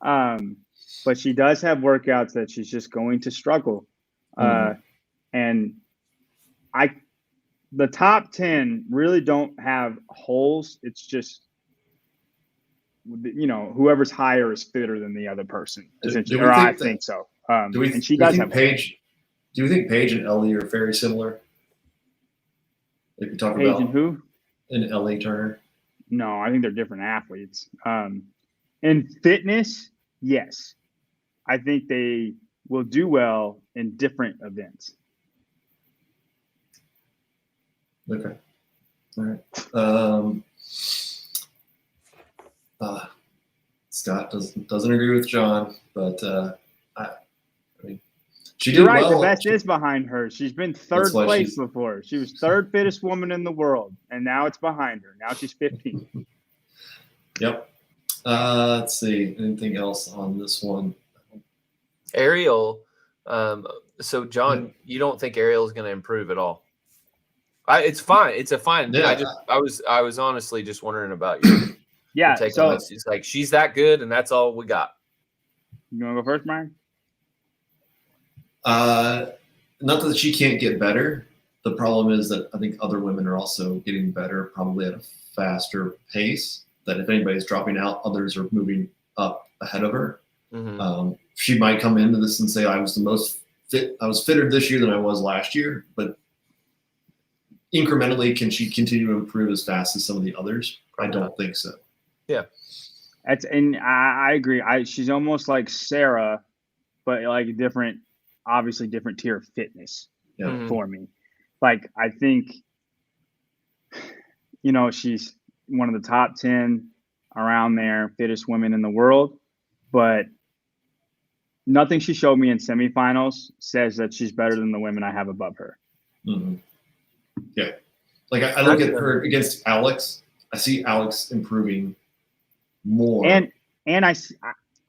[SPEAKER 1] but she does have workouts that she's just going to struggle. And the top 10 really don't have holes. It's just whoever's higher is fitter than the other person.
[SPEAKER 2] Do we
[SPEAKER 1] Or I
[SPEAKER 2] think that-
[SPEAKER 1] think so.
[SPEAKER 2] Do
[SPEAKER 1] she does have
[SPEAKER 2] Paige? Do you think Paige and Ellie are very similar? If you talk
[SPEAKER 1] Paige
[SPEAKER 2] about
[SPEAKER 1] and who?
[SPEAKER 2] and Ellie Turner.
[SPEAKER 1] No, I think they're different athletes. In fitness, yes. I think they will do well in different events.
[SPEAKER 2] Okay. All right. Scott doesn't agree with John, but I mean, she did
[SPEAKER 1] You're right.
[SPEAKER 2] well.
[SPEAKER 1] The best is behind her. She's been third place before. She was third fittest woman in the world, and now it's behind her. Now she's 15.
[SPEAKER 2] Yep. Let's see. Anything else on this one?
[SPEAKER 3] Ariel. So John, you don't think Ariel is going to improve at all? It's fine. It's a fine.
[SPEAKER 2] Yeah.
[SPEAKER 3] I was honestly just wondering about your take
[SPEAKER 1] so
[SPEAKER 3] on this. It's like she's that good, and that's all we got.
[SPEAKER 1] You want to go first, Brian?
[SPEAKER 2] Not that she can't get better. The problem is that I think other women are also getting better, probably at a faster pace. That if anybody's dropping out, others are moving up ahead of her.
[SPEAKER 3] Mm-hmm.
[SPEAKER 2] She might come into this and say, I was the most fit. I was fitter this year than I was last year, but incrementally, can she continue to improve as fast as some of the others? I don't think so.
[SPEAKER 3] Yeah.
[SPEAKER 1] I agree. She's almost like Sarah, but like obviously different tier of fitness for me. Like, I think, she's one of the top 10 around there, fittest women in the world, but nothing she showed me in semifinals says that she's better than the women I have above her.
[SPEAKER 2] Mm-hmm. Yeah. Like I look at her against Alex. I see Alex improving more.
[SPEAKER 1] And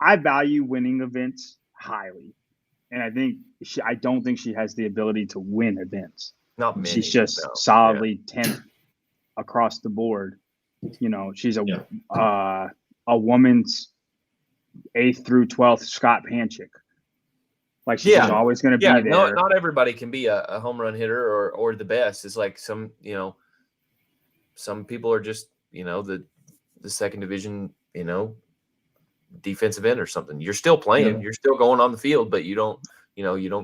[SPEAKER 1] I value winning events highly. And I don't think she has the ability to win events.
[SPEAKER 3] Not many.
[SPEAKER 1] She's just solidly 10th across the board. She's a woman's 8th through 12th Scott Panchik. Like, she's always going to be there.
[SPEAKER 3] Not everybody can be a home run hitter or the best. It's like some people are just, the second division, defensive end or something. You're still playing, you're still going on the field, but you don't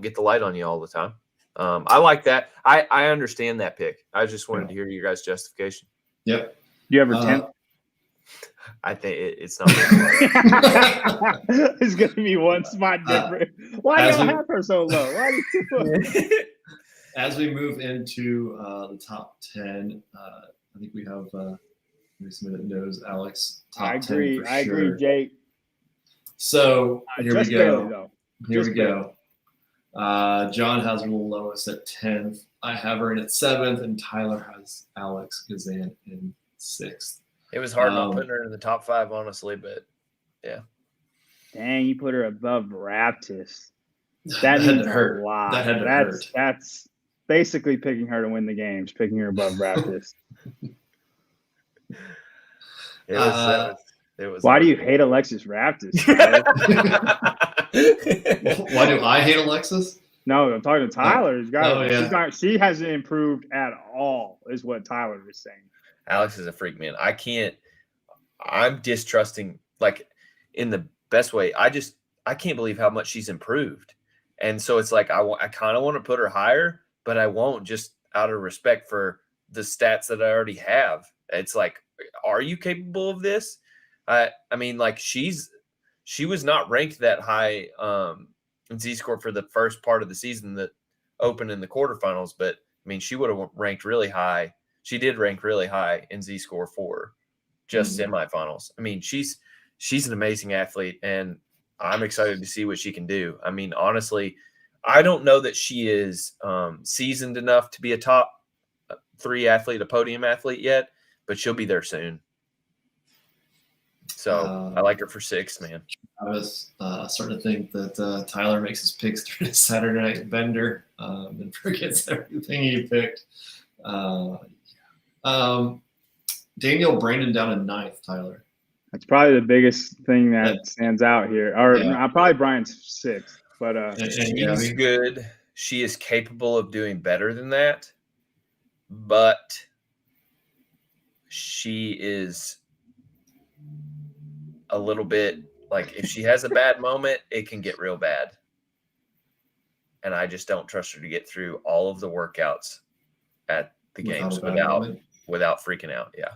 [SPEAKER 3] get the light on you all the time. I like that. I understand that pick. I just wanted to hear your guys' justification.
[SPEAKER 2] Yep.
[SPEAKER 1] Do you ever tempt?
[SPEAKER 3] I think it's not.
[SPEAKER 1] It's going to be one spot different. Why do you have her so low?
[SPEAKER 2] As we move into the top 10, I think we have somebody that knows Alex. Top 10 for
[SPEAKER 1] I
[SPEAKER 2] sure.
[SPEAKER 1] agree, Jake.
[SPEAKER 2] So here we go.
[SPEAKER 1] Here we go.
[SPEAKER 2] John has her lowest at 10th. I have her in at 7th, and Tyler has Alex Gazan in 6th.
[SPEAKER 3] It was hard not putting her in the top 5, honestly, but yeah.
[SPEAKER 1] Dang, you put her above Raptis. That means a lot.
[SPEAKER 2] That had to hurt.
[SPEAKER 1] That's basically picking her to win the games, picking her above Raptis.
[SPEAKER 3] It was.
[SPEAKER 1] Why do you hate Alexis Raptis?
[SPEAKER 2] Why do I hate Alexis?
[SPEAKER 1] No, I'm talking to Tyler. She hasn't improved at all, is what Tyler was saying.
[SPEAKER 3] Alex is a freak, man. I'm distrusting, like, in the best way. I can't believe how much she's improved. And so it's like, I kind of want to put her higher, but I won't, just out of respect for the stats that I already have. It's like, are you capable of this? I mean, like, she was not ranked that high in Z-score for the first part of the season that opened in the quarterfinals, but I mean, she would have ranked really high. She did rank really high in Z-score for just semifinals. I mean, she's an amazing athlete, and I'm excited to see what she can do. I mean, honestly, I don't know that she is seasoned enough to be a top 3 athlete, a podium athlete yet, but she'll be there soon. So I like her for 6, man.
[SPEAKER 2] I was starting to think that Tyler makes his picks during a Saturday night bender and forgets everything he picked. Daniel Brandon down in 9th, Tyler.
[SPEAKER 1] That's probably the biggest thing that stands out here. Or probably Brian's 6th. But
[SPEAKER 3] she's good. She is capable of doing better than that. But she is a little bit like if she has a bad moment, it can get real bad. And I just don't trust her to get through all of the workouts at the games without freaking out. Yeah.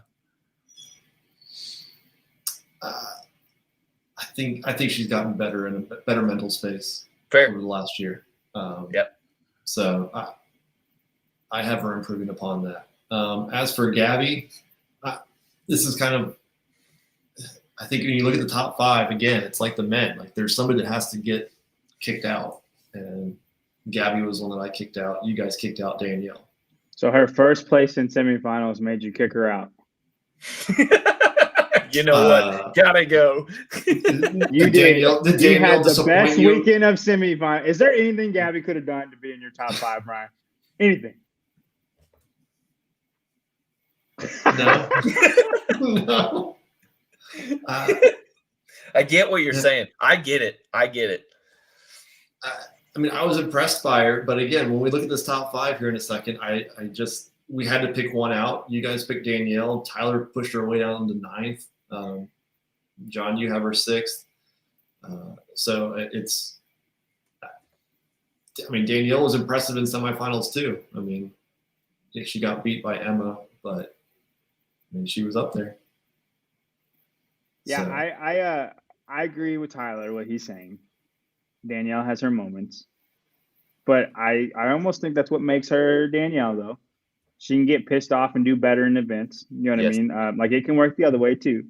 [SPEAKER 2] I think she's gotten better in a better mental space
[SPEAKER 3] Fair.
[SPEAKER 2] over the last year.
[SPEAKER 3] Yep.
[SPEAKER 2] So I have her improving upon that. As for Gabby, this is kind of, I think when you look at the top 5 again, it's like the men. Like there's somebody that has to get kicked out, and Gabby was one that I kicked out. You guys kicked out Danielle.
[SPEAKER 1] So her first place in semifinals made you kick her out.
[SPEAKER 3] You know what? Gotta go.
[SPEAKER 1] You did.
[SPEAKER 2] Danielle
[SPEAKER 1] You had the
[SPEAKER 2] disappoint
[SPEAKER 1] best
[SPEAKER 2] you?
[SPEAKER 1] weekend of semifinals. Is there anything Gabby could have done to be in your top 5, Brian? Anything?
[SPEAKER 2] No. No.
[SPEAKER 3] I get what you're saying. I get it.
[SPEAKER 2] I mean, I was impressed by her, but again, when we look at this top 5 here in a second, we had to pick one out. You guys picked Danielle. Tyler pushed her way down to 9th. John, you have her 6th. So it's, I mean, Danielle was impressive in semifinals too. I mean, she got beat by Emma, but I mean, she was up there.
[SPEAKER 1] Yeah,
[SPEAKER 2] So,
[SPEAKER 1] I agree with Tyler, what he's saying. Danielle has her moments. But I almost think that's what makes her Danielle, though. She can get pissed off and do better in events. You know what I mean? Like it can work the other way too.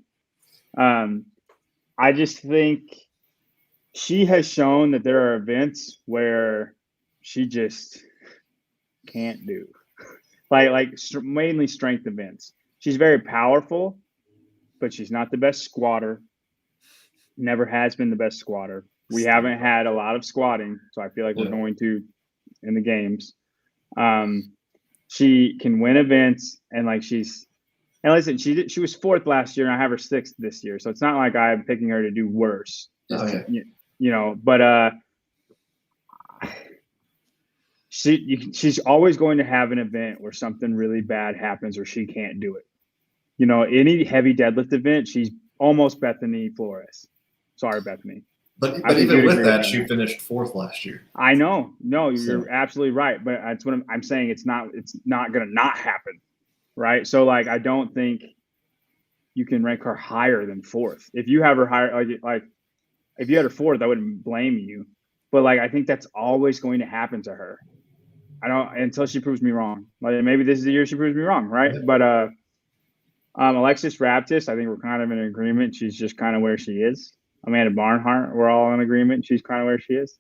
[SPEAKER 1] I just think she has shown that there are events where she just can't do. Mainly strength events. She's very powerful, but she's not the best squatter. Never has been the best squatter. We haven't had a lot of squatting, so I feel like we're going to in the games. She can win events, and listen, she was 4th last year, and I have her 6th this year, so it's not like I'm picking her to do worse. But she's always going to have an event where something really bad happens or she can't do it. You know, any heavy deadlift event, she's almost Bethany Flores. Sorry, Bethany.
[SPEAKER 2] but even with that, she finished 4th last year.
[SPEAKER 1] I know. No, you're absolutely right. But that's what I'm saying. It's not going to not happen, right? So, like, I don't think you can rank her higher than 4th. If you have her higher, like if you had her 4th, I wouldn't blame you. But like, I think that's always going to happen to her. I don't until she proves me wrong. Like maybe this is the year she proves me wrong, right?
[SPEAKER 2] Yeah.
[SPEAKER 1] But Alexis Raptis, I think we're kind of in agreement. She's just kind of where she is. Amanda Barnhart, we're all in agreement. She's kind of where she is.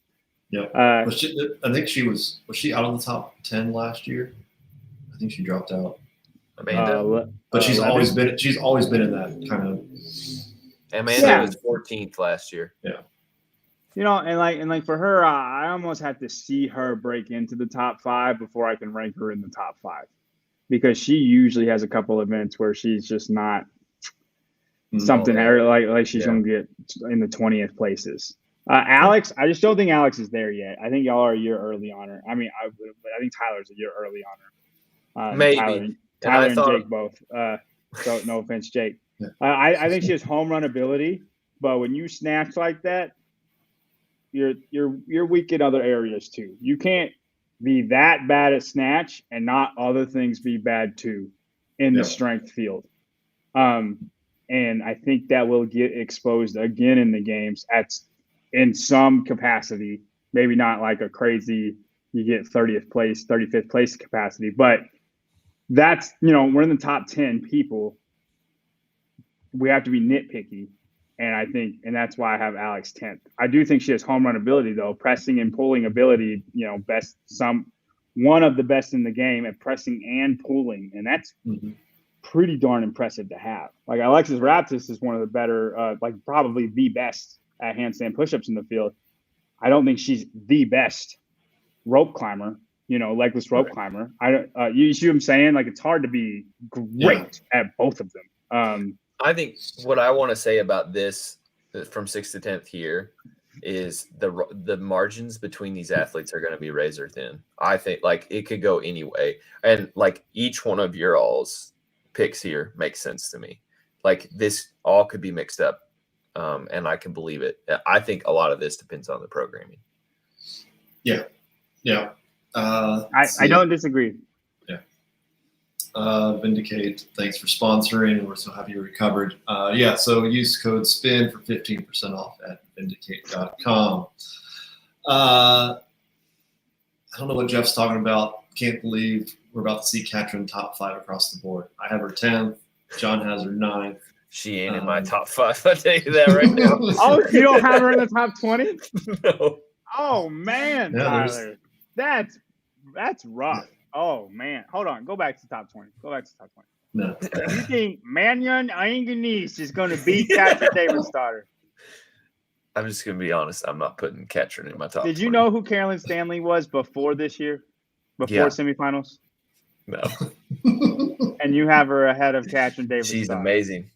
[SPEAKER 2] Yeah. I think she was she out of the top 10 last year? I think she dropped out.
[SPEAKER 3] Amanda.
[SPEAKER 2] But she's always been in that kind of.
[SPEAKER 3] Amanda was 14th last year.
[SPEAKER 2] Yeah.
[SPEAKER 1] You know, and like for her, I almost have to see her break into the top 5 before I can rank her in the top 5, because she usually has a couple events where she's just not something like she's going to get in the 20th places. Alex, I just don't think Alex is there yet. I think y'all are a year early on her. I mean, I think Tyler's a year early on her.
[SPEAKER 3] Maybe
[SPEAKER 1] Tyler and Jake both. So no offense, Jake.
[SPEAKER 2] Yeah.
[SPEAKER 1] I think she has home run ability, but when you snatch like that, you're weak in other areas too. You can't be that bad at snatch and not other things be bad too in the strength field. And I think that will get exposed again in the games in some capacity. Maybe not like a crazy you get 30th place, 35th place capacity, but that's, we're in the top 10 people. We have to be nitpicky. And that's why I have Alex 10th. I do think she has home run ability though, pressing and pulling ability, one of the best in the game at pressing and pulling. And that's pretty darn impressive to have. Like Alexis Raptis is one of the better, probably the best at handstand pushups in the field. I don't think she's the best rope climber, legless rope climber. You see what I'm saying? Like it's hard to be great at both of them.
[SPEAKER 3] I think what I want to say about this from 6th to 10th here is the margins between these athletes are going to be razor thin. I think like it could go anyway. And like each one of your all's picks here makes sense to me. Like this all could be mixed up and I can believe it. I think a lot of this depends on the programming.
[SPEAKER 2] Yeah.
[SPEAKER 1] I don't disagree.
[SPEAKER 2] Vindicate, thanks for sponsoring, and we're so happy you recovered. So use code SPIN for 15% off at vindicate.com. I don't know what Jeff's talking about. Can't believe we're about to see Katrin top 5 across the board. I have her 10th. John has her 9th.
[SPEAKER 3] She ain't in my top 5. I'll tell you that right now.
[SPEAKER 1] Oh, you don't have her in the top 20?
[SPEAKER 3] No.
[SPEAKER 1] Oh man,
[SPEAKER 2] Yeah,
[SPEAKER 1] Tyler, that's rough. Oh man, hold on, go back to top 20. Go back to top 20.
[SPEAKER 2] No.
[SPEAKER 1] You think Mannion Anganese is going to beat Katrin Davidsdottir?
[SPEAKER 3] I'm just gonna be honest. I'm not putting Katrin in my top.
[SPEAKER 1] Did you
[SPEAKER 3] 20.
[SPEAKER 1] know who Carolyn Stanley was before this year? Before semifinals?
[SPEAKER 3] No.
[SPEAKER 1] And you have her ahead of Katrin Davidsdottir.
[SPEAKER 3] She's amazing.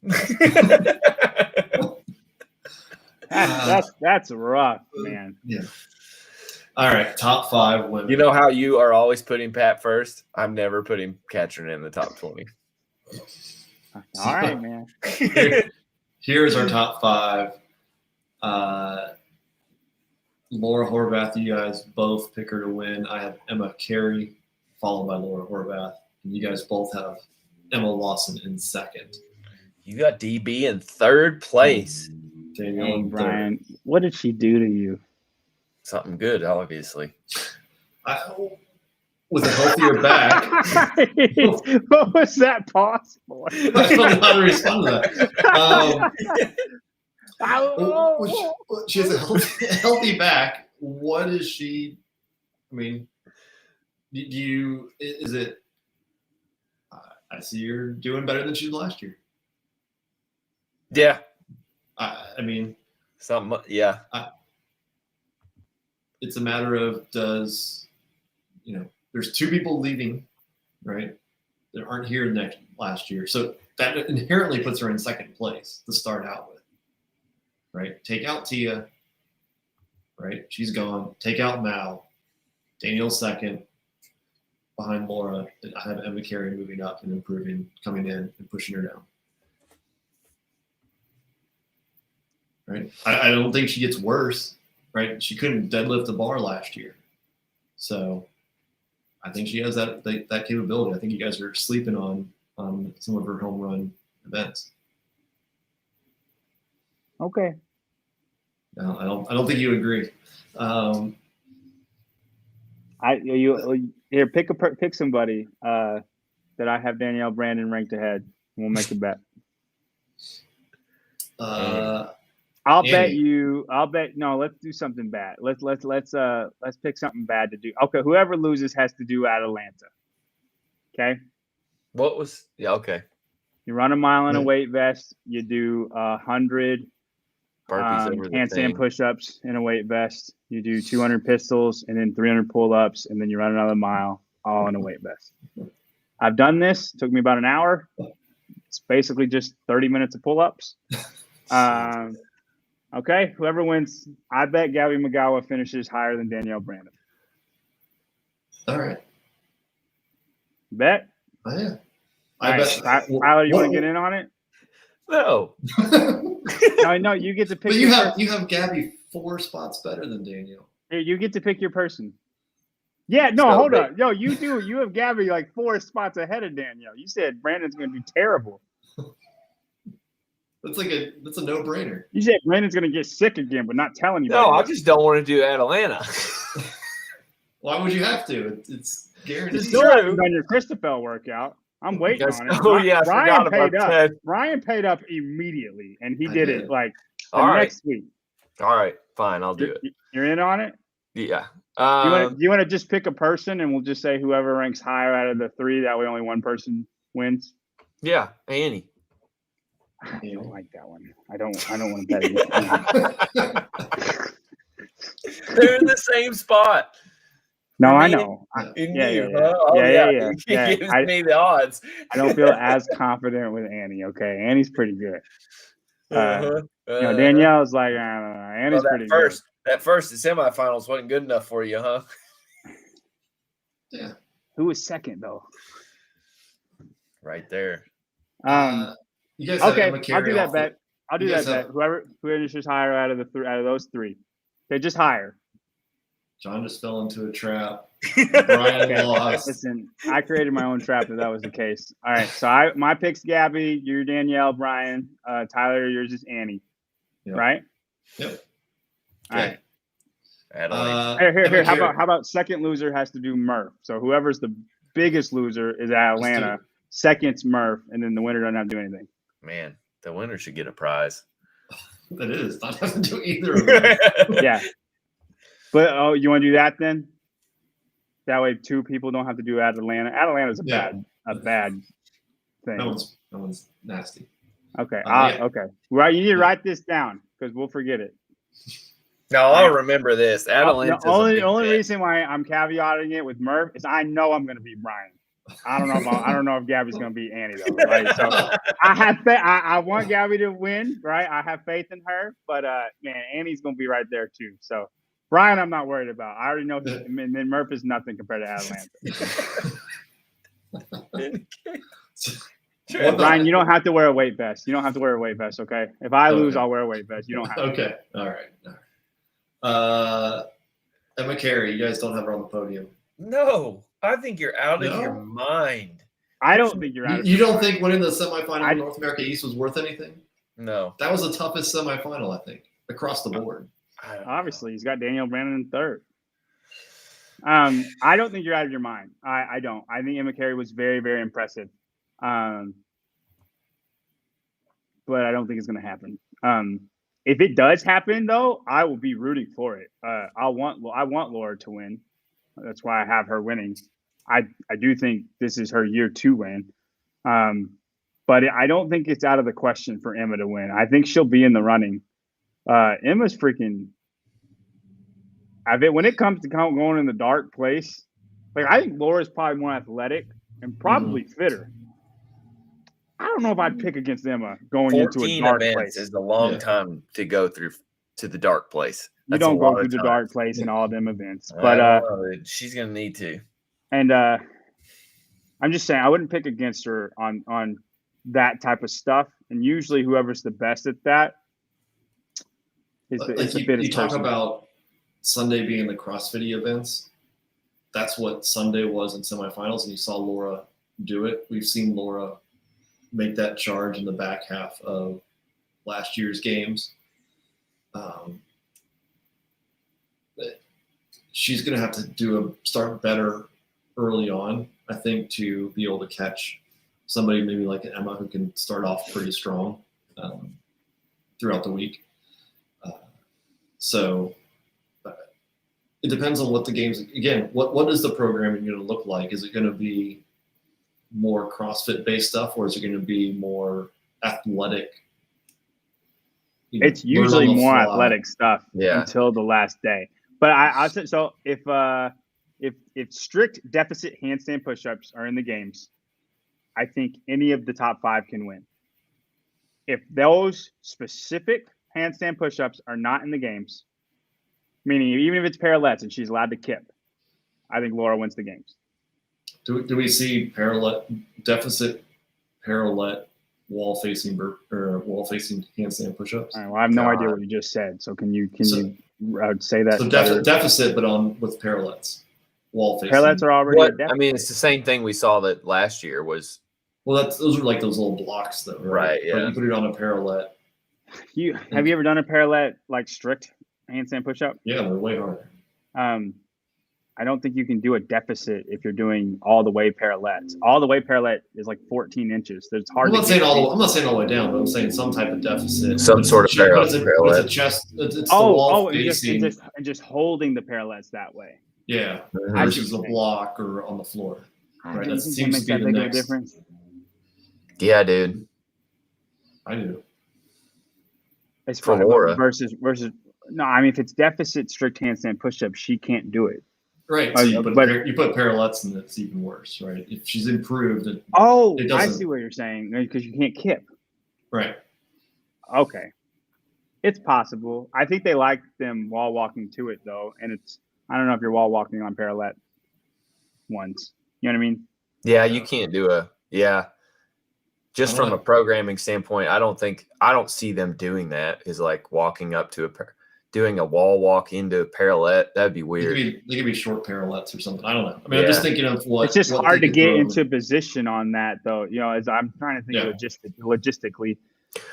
[SPEAKER 1] That's rough, man.
[SPEAKER 2] Yeah. All right, top 5 women.
[SPEAKER 3] You know how you are always putting Pat first? I'm never putting Katrin in the top 20.
[SPEAKER 1] All right, man.
[SPEAKER 2] Here's our top 5. Laura Horvath, you guys both pick her to win. I have Emma Carey, followed by Laura Horvath. And you guys both have Emma Lawson in 2nd.
[SPEAKER 3] You got DB in 3rd place.
[SPEAKER 2] Danielle
[SPEAKER 1] Hey,
[SPEAKER 2] in 3rd.
[SPEAKER 1] Brian, what did she do to you?
[SPEAKER 3] Something good, obviously.
[SPEAKER 2] With a healthier back.
[SPEAKER 1] What was that pause for?
[SPEAKER 2] I don't know how to respond to that. She has a healthy back. What is she? I mean, is it? I see her doing better than she did last year.
[SPEAKER 3] Yeah.
[SPEAKER 2] I mean,
[SPEAKER 3] Something. Yeah.
[SPEAKER 2] it's a matter of there's 2 people leaving, right? That aren't here last year. So that inherently puts her in 2nd place to start out with, right? Take out Tia, right? She's gone. Take out Mal. Daniel's 2nd behind Laura. And I have Emma Carey moving up and improving, coming in and pushing her down. Right? I don't think she gets worse, right? She couldn't deadlift the bar last year. So I think she has that capability. I think you guys are sleeping on some of her home run events.
[SPEAKER 1] Okay.
[SPEAKER 2] No, I don't think you agree.
[SPEAKER 1] Here pick somebody that I have Danielle Brandon ranked ahead. We'll make a bet. I'll bet you. No. Let's do something bad. Let's pick something bad to do. Okay, whoever loses has to do Atlanta. Okay.
[SPEAKER 3] What was? Yeah. Okay.
[SPEAKER 1] You run a mile in a weight vest. You do 100
[SPEAKER 3] Burpees over the
[SPEAKER 1] handstand
[SPEAKER 3] thing.
[SPEAKER 1] push-ups in a weight vest. You do 200 pistols and then 300 pull-ups, and then you run another mile all in a weight vest. I've done this. It took me about an hour. It's basically just 30 minutes of pull-ups. Okay, whoever wins, I bet Gabby McGowan finishes higher than Danielle Brandon.
[SPEAKER 2] All right.
[SPEAKER 1] Bet?
[SPEAKER 2] Oh, yeah.
[SPEAKER 1] I bet. Tyler, you want to get in on it?
[SPEAKER 3] No.
[SPEAKER 1] No, you get to pick.
[SPEAKER 2] But you have Gabby 4 spots better than Danielle.
[SPEAKER 1] Here, you get to pick your person. Yeah, no, hold on. Yo, you do. You have Gabby like 4 spots ahead of Danielle. You said Brandon's going to do terrible.
[SPEAKER 2] That's a no-brainer.
[SPEAKER 1] You said Brandon's going to get sick again, but not telling you.
[SPEAKER 3] No, I just don't want to do Atlanta.
[SPEAKER 2] Why would you have to? It's guaranteed.
[SPEAKER 1] You still haven't done your Christopher workout. I'm waiting on it.
[SPEAKER 3] Oh yeah,
[SPEAKER 1] Brian paid up. Brian paid up immediately, and he did it like next week.
[SPEAKER 3] All right, fine, I'll do it.
[SPEAKER 1] You're in on it?
[SPEAKER 3] Yeah.
[SPEAKER 1] Do you want to just pick a person, and we'll just say whoever ranks higher out of the 3. That way, only one person wins.
[SPEAKER 3] Yeah, Annie.
[SPEAKER 1] I don't like that one. I don't want to bet it.
[SPEAKER 3] They're in the same spot.
[SPEAKER 1] No, I know.
[SPEAKER 3] Yeah.
[SPEAKER 1] Yeah.
[SPEAKER 3] He gives me the odds.
[SPEAKER 1] I don't feel as confident with Annie. Okay, Annie's pretty good. Danielle's like, I don't know. Annie's pretty good.
[SPEAKER 3] That first the semifinals wasn't good enough for you, huh?
[SPEAKER 2] Yeah.
[SPEAKER 1] Who was second though?
[SPEAKER 3] Right there.
[SPEAKER 2] You guys
[SPEAKER 1] okay, I'll do that bet. I'll do that. Whoever finishes higher out of those three, okay, just higher.
[SPEAKER 2] John just fell into a trap. Brian lost.
[SPEAKER 1] Listen, I created my own trap if that was the case. All right, so my pick's Gabby, you're Danielle, Brian, Tyler, yours is Annie, right?
[SPEAKER 2] Yep.
[SPEAKER 1] All right.
[SPEAKER 3] Adelaide.
[SPEAKER 1] Here. How about second loser has to do Murph? So whoever's the biggest loser is at Atlanta. Second's Murph, and then the winner doesn't have to do anything.
[SPEAKER 3] Man, the winner should get a prize.
[SPEAKER 2] That is. Not have to do either of them.
[SPEAKER 1] Yeah. But you want to do that then? That way, two people don't have to do Atlanta. Atlanta's a bad thing.
[SPEAKER 2] That one's nasty.
[SPEAKER 1] Okay. Okay. Right. You need to write this down because we'll forget it.
[SPEAKER 3] No, I'll remember this. Atlanta.
[SPEAKER 1] The only reason why I'm caveating it with Murph is I know I'm going to beat Brian. I don't know if Gabby's going to beat Annie though. Right. So I want Gabby to win. Right. I have faith in her, but man, Annie's going to be right there too. So. Brian, I'm not worried about. I already know. And then Murph is nothing compared to Atlanta. Brian, you don't have to wear a weight vest. Okay? If I lose, I'll wear a weight vest. You don't have to.
[SPEAKER 2] Okay. All right. Emma Carey, you guys don't have her on the podium.
[SPEAKER 3] No, I think you're out of your mind.
[SPEAKER 1] I don't think you're out of
[SPEAKER 2] your mind. You don't think winning the semifinal in North America East was worth anything?
[SPEAKER 3] No.
[SPEAKER 2] That was the toughest semifinal, I think, across the board.
[SPEAKER 1] Obviously, he's got Daniel Brandon in third. I don't think you're out of your mind. I don't. I think Emma Carey was very, very impressive. But I don't think it's going to happen. If it does happen, though, I will be rooting for it. I want Laura to win. That's why I have her winning. I do think this is her year to win. But I don't think it's out of the question for Emma to win. I think she'll be in the running. Emma's freaking. When it comes to going in the dark place, like I think Laura's probably more athletic and probably fitter. I don't know if I'd pick against Emma going into a dark place.
[SPEAKER 3] Is a long time to go through to the dark place.
[SPEAKER 1] You don't go through the dark place in all them events, but
[SPEAKER 3] she's gonna need to.
[SPEAKER 1] And I'm just saying, I wouldn't pick against her on that type of stuff. And usually, whoever's the best at that.
[SPEAKER 2] You talk about Sunday being the CrossFit events. That's what Sunday was in semifinals, and you saw Laura do it. We've seen Laura make that charge in the back half of last year's games. She's going to have to start better early on, I think, to be able to catch somebody maybe like an Emma who can start off pretty strong throughout the week. So it depends on what the games, again, what is the programming going to look like? Is it going to be more CrossFit based stuff, or is it going to be more athletic?
[SPEAKER 1] It's usually more athletic stuff until the last day. But I said, so if strict deficit handstand push-ups are in the games, I think any of the top 5 can win. If those specific handstand push-ups are not in the games, meaning even if it's parallettes and she's allowed to kip, I think Laura wins the games.
[SPEAKER 2] Do we see deficit parallel wall facing handstand push-ups?
[SPEAKER 1] All right, well, I have no idea what you just said. So can you say that?
[SPEAKER 2] So deficit, but with parallettes, wall facing.
[SPEAKER 1] Parallettes are already.
[SPEAKER 3] I mean, it's the same thing we saw that last year was.
[SPEAKER 2] Well, those are like those little blocks, though, right?
[SPEAKER 3] Yeah.
[SPEAKER 2] But you put it on a parallel.
[SPEAKER 1] Have you ever done a parallel like strict handstand push-up?
[SPEAKER 2] Yeah, they're way harder.
[SPEAKER 1] I don't think you can do a deficit if you're doing all the way parallettes. All the way parallel is like 14 inches. It's hard.
[SPEAKER 2] I'm not saying all the way down, but I'm saying some type of deficit.
[SPEAKER 3] Some sort of parallel.
[SPEAKER 2] It's a chest. It's the wall facing.
[SPEAKER 1] And just holding the parallettes that way.
[SPEAKER 2] Yeah, versus a block or on the floor. Right. That seems to be the next difference.
[SPEAKER 3] Yeah, dude.
[SPEAKER 2] I do.
[SPEAKER 1] It's for Laura versus. No, I mean if it's deficit strict handstand push-up, she can't do it.
[SPEAKER 2] Right. So you put parallettes and it's even worse, right? If she's improved.
[SPEAKER 1] I see what you're saying because you can't kip.
[SPEAKER 2] Right.
[SPEAKER 1] Okay. It's possible. I think they like them wall walking to it though, and I don't know if you're wall walking on parallel ones. You know what I mean?
[SPEAKER 3] Yeah, you can't do Just from a programming standpoint, I don't see them doing that. Is like walking up to doing a wall walk into a parallel. That'd be weird.
[SPEAKER 2] They could be short parallettes or something. I don't know. I mean, I'm just thinking of what
[SPEAKER 1] it's just
[SPEAKER 2] what
[SPEAKER 1] hard
[SPEAKER 2] they
[SPEAKER 1] to
[SPEAKER 2] could
[SPEAKER 1] get
[SPEAKER 2] throw.
[SPEAKER 1] into position on that, though. As I'm trying to think logistically.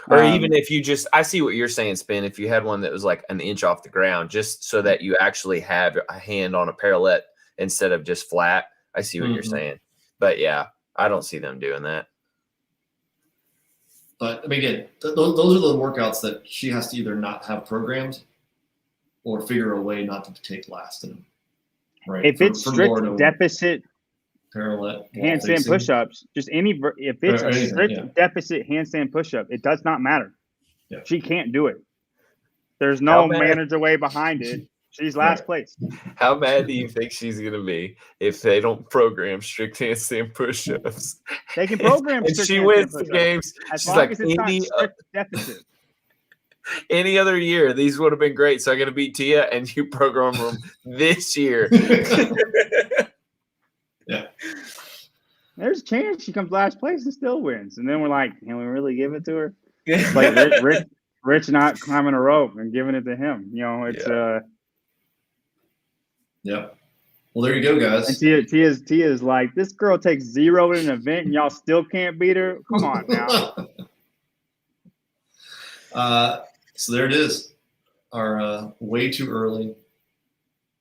[SPEAKER 3] Or even if you I see what you're saying, Spin. If you had one that was like an inch off the ground, just so that you actually have a hand on a parallel instead of just flat. I see what you're saying. But yeah, I don't see them doing that.
[SPEAKER 2] But I mean, again, those are the workouts that she has to either not have programmed or figure a way not to take last in them. Right.
[SPEAKER 1] If it's strict deficit
[SPEAKER 2] parallel
[SPEAKER 1] handstand push-ups, just if it's a strict deficit handstand push-up, it does not matter.
[SPEAKER 2] Yeah.
[SPEAKER 1] She can't do it. There's no manager way behind it. She's last place.
[SPEAKER 3] How mad do you think she's gonna be if they don't program strict handstand push-ups?
[SPEAKER 1] They can program
[SPEAKER 3] and she wins the games.
[SPEAKER 1] As
[SPEAKER 3] she's
[SPEAKER 1] long
[SPEAKER 3] like,
[SPEAKER 1] as it's not strict deficit.
[SPEAKER 3] Any other year, these would have been great. So I'm gonna beat Tia, and you program them this year.
[SPEAKER 2] Yeah.
[SPEAKER 1] There's a chance she comes last place and still wins. And then we're like, can we really give it to her? Like Rich not climbing a rope and giving it to him.
[SPEAKER 2] Yeah. Well, there you go, guys.
[SPEAKER 1] And Tia's like, this girl takes 0 in an event and y'all still can't beat her? Come on
[SPEAKER 2] now. So there it is. Our way too early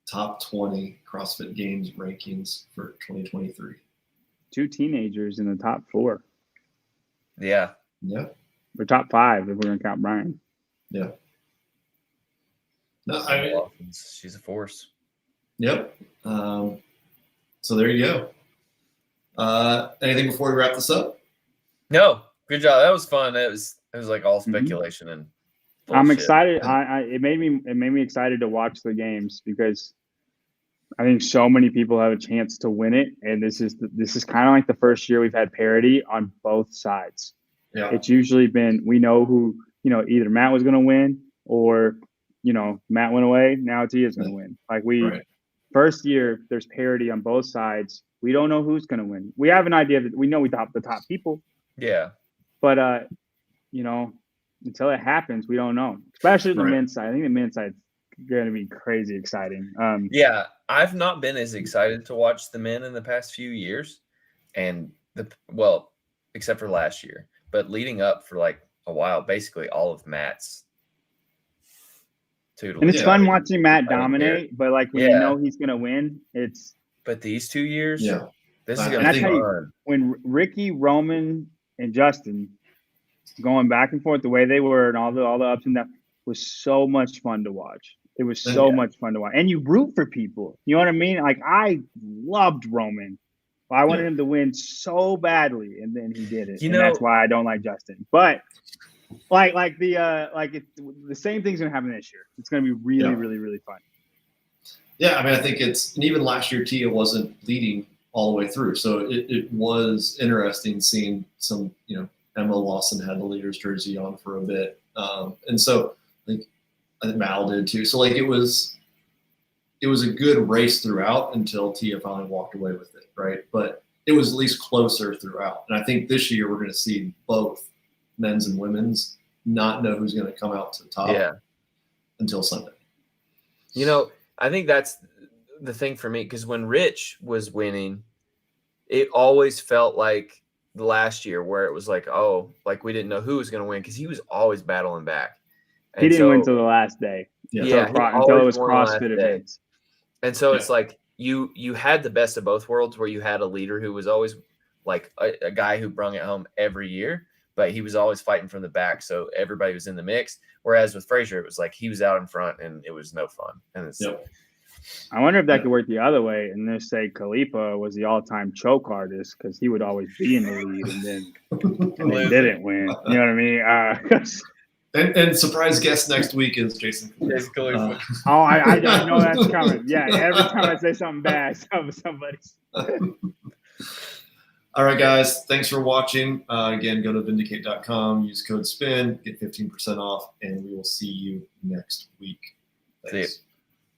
[SPEAKER 2] top 20 CrossFit Games rankings for 2023.
[SPEAKER 1] 2 teenagers in the top 4.
[SPEAKER 3] Yeah.
[SPEAKER 2] Yeah.
[SPEAKER 1] Or top 5 if we're going to count Brian.
[SPEAKER 2] Yeah. No, I mean,
[SPEAKER 3] she's a force.
[SPEAKER 2] Yep. So there you go. Anything before we wrap this up?
[SPEAKER 3] No. Good job. That was fun. It was like all speculation and bullshit.
[SPEAKER 1] I'm excited. It made me excited to watch the games because I think so many people have a chance to win it, and this is kind of like the first year we've had parity on both sides.
[SPEAKER 2] Yeah.
[SPEAKER 1] It's usually been we know who either Matt was going to win or Matt went away. Now Tia's going to win. Like first year there's parity on both sides. We don't know who's going to win. We have an idea that we know the top people.
[SPEAKER 3] Yeah.
[SPEAKER 1] But until it happens, we don't know. Especially the men's side. I think the men's side's going to be crazy exciting.
[SPEAKER 3] Yeah, I've not been as excited to watch the men in the past few years, and except for last year, but leading up for like a while, basically all of Matt's. Toodles.
[SPEAKER 1] And it's fun watching Matt dominate, but like when you know he's going to win, it's.
[SPEAKER 3] But these 2 years, this is
[SPEAKER 1] going
[SPEAKER 3] to be fun.
[SPEAKER 1] When Ricky, Roman, and Justin going back and forth the way they were and all the ups and downs was so much fun to watch. It was so much fun to watch. And you root for people. You know what I mean? Like I loved Roman. I wanted him to win so badly, and then he did it. And that's why I don't like Justin. But the same thing's gonna happen this year. It's gonna be really, really, really fun.
[SPEAKER 2] Yeah, I mean, I think and even last year Tia wasn't leading all the way through. So it was interesting seeing some, Emma Lawson had the leader's jersey on for a bit. And so I think Mal did too. So it was a good race throughout until Tia finally walked away with it, right? But it was at least closer throughout. And I think this year we're going to see both men's and women's not know who's going to come out to the top until Sunday.
[SPEAKER 3] I think that's the thing for me, because when Rich was winning, it always felt like the last year where it was like, we didn't know who was going to win because he was always battling back. And
[SPEAKER 1] he didn't win until the last day.
[SPEAKER 3] Until
[SPEAKER 1] it was CrossFit events.
[SPEAKER 3] And so it's like you had the best of both worlds where you had a leader who was always like a guy who brung it home every year, but he was always fighting from the back. So everybody was in the mix. Whereas with Frazier, it was like he was out in front and it was no fun. And
[SPEAKER 1] I wonder if that could work the other way and just say Khalifa was the all-time choke artist because he would always be in the lead and then didn't win. You know what I mean?
[SPEAKER 2] And surprise guest next week is Jason
[SPEAKER 3] Khalifa.
[SPEAKER 1] I know that's coming. Yeah, every time I say something bad, somebody's.
[SPEAKER 2] All right, guys. Thanks for watching. Again, go to vindicate.com, use code SPIN, get 15% off, and we will see you next week. Thanks.
[SPEAKER 3] See you.